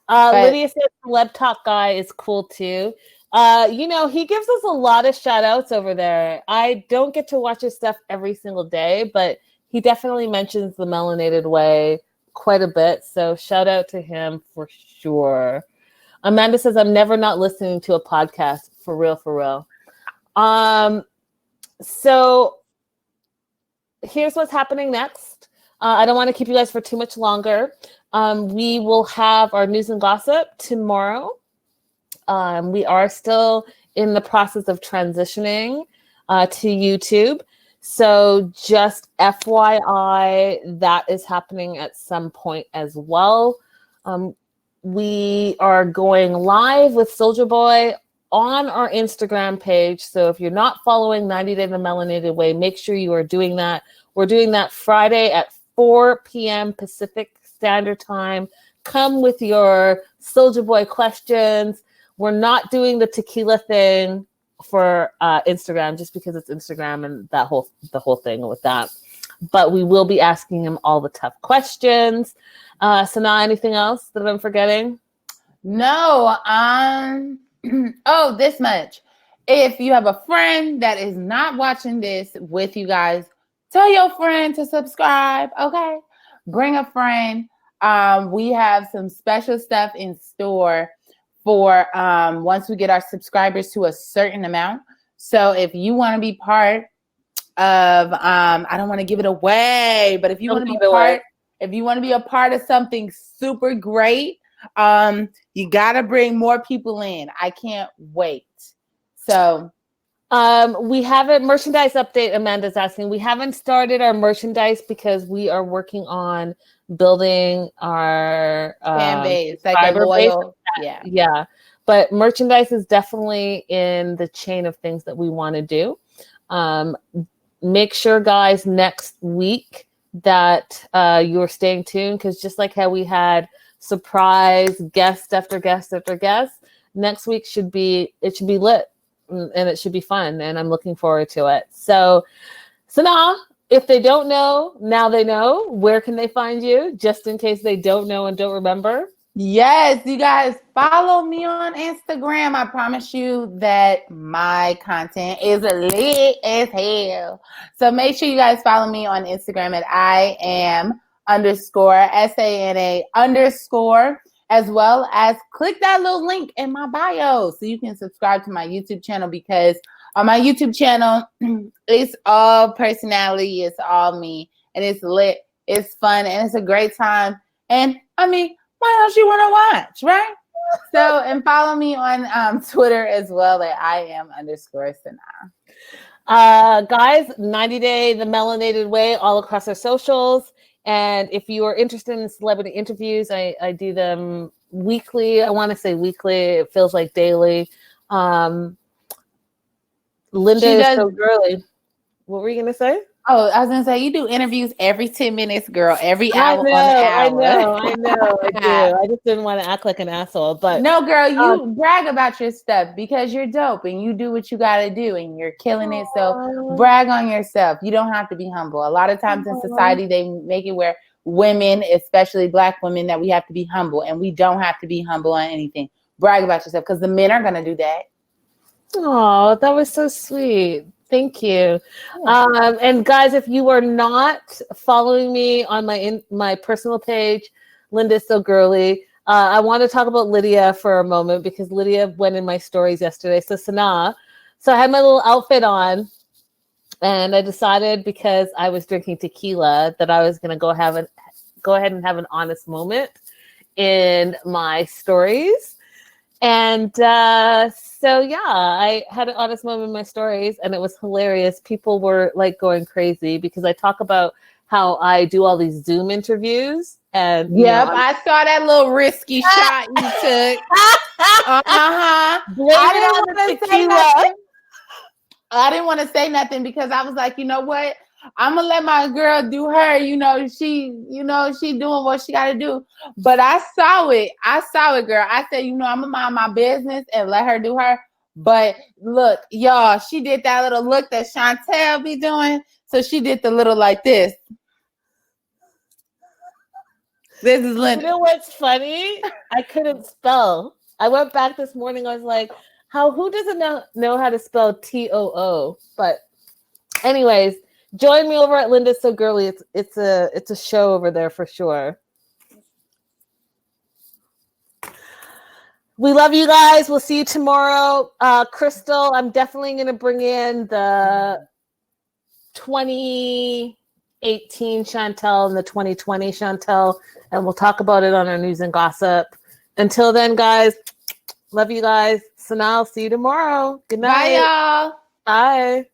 Speaker 1: Lydia says Celeb Talk Guy is cool too. He gives us a lot of shout outs over there. I don't get to watch his stuff every single day, but he definitely mentions the Melanated Way quite a bit. So shout out to him for sure. Amanda says, I'm never not listening to a podcast. For real, for real. So here's what's happening next. I don't want to keep you guys for too much longer. We will have our news and gossip tomorrow. We are still in the process of transitioning to YouTube. So just FYI, that is happening at some point as well. We are going live with Soulja Boy on our Instagram page. So if you're not following 90 Day the Melanated Way, make sure you are doing that. We're doing that Friday at 4 p.m. Pacific Standard Time. Come with your Soulja Boy questions. We're not doing the tequila thing for Instagram just because it's Instagram and the whole thing with that. But we will be asking him all the tough questions. Sanaa, anything else that I'm forgetting?
Speaker 3: No. Oh, this much. If you have a friend that is not watching this with you guys, tell your friend to subscribe. Okay. Bring a friend. We have some special stuff in store for once we get our subscribers to a certain amount. So if you want to be part of, I don't want to give it away, but if you want to be a part of something super great, you gotta bring more people in. I can't wait. So
Speaker 1: we haven't merchandise update. Amanda's asking. We haven't started our merchandise because we are working on building our
Speaker 3: fan base, like a loyal
Speaker 1: base. Yeah. But merchandise is definitely in the chain of things that we want to do. Make sure, guys, next week that you're staying tuned, because just like how we had surprise guest after guest after guest, next week should be lit and it should be fun, and I'm looking forward to it. So now, if they don't know, now they know. Where can they find you, just in case they don't know and don't remember?
Speaker 3: Yes, you guys follow me on Instagram. I promise you that my content is lit as hell. So make sure you guys follow me on Instagram at IAM_SANA_, as well as click that little link in my bio so you can subscribe to my YouTube channel, because on my YouTube channel, it's all personality, it's all me, and it's lit, it's fun, and it's a great time. And I mean, what else you want to watch, right? So, and follow me on Twitter as well at IAM_Sanaa.
Speaker 1: Guys, 90 Day the Melanated Way all across our socials. And if you are interested in celebrity interviews, I do them weekly. I want to say weekly. It feels like daily. Linda is so girly. What were you going to say?
Speaker 3: Oh, I was going to say, you do interviews every 10 minutes, girl, every hour on the hour.
Speaker 1: I know, I do. I just didn't want to act like an asshole. But
Speaker 3: no, girl, you brag about your stuff because you're dope and you do what you got to do and you're killing it. So brag on yourself. You don't have to be humble. A lot of times in society, they make it where women, especially Black women, that we have to be humble, and we don't have to be humble on anything. Brag about yourself, because the men are going to do that.
Speaker 1: Oh, that was so sweet. Thank you. And guys, if you are not following me on my personal page, Linda's So Girly, I want to talk about Lydia for a moment, because Lydia went in my stories yesterday. So Sanaa, so I had my little outfit on, and I decided, because I was drinking tequila, that I was going to go ahead and have an honest moment in my stories. And so, yeah, I had an honest moment in my stories, and it was hilarious. People were like going crazy because I talk about how I do all these Zoom interviews. And
Speaker 3: yep, I saw that little risky shot you took. I didn't want to say nothing because I was like, you know what? I'm gonna let my girl do her. She doing what she got to do. But I saw it, girl. I said, I'm gonna mind my business and let her do her. But look, y'all, she did that little look that Chantel be doing. So she did the little like this. This is Linda.
Speaker 1: You know what's funny? I couldn't spell. I went back this morning. I was like, who doesn't know how to spell TOO? But anyways, join me over at Linda's So Girly. It's a show over there for sure. We love you guys. We'll see you tomorrow. Crystal, I'm definitely going to bring in the 2018 Chantel and the 2020 Chantel, and we'll talk about it on our news and gossip. Until then, guys, love you guys. So now I'll see you tomorrow. Good night.
Speaker 3: Bye, y'all.
Speaker 1: Bye.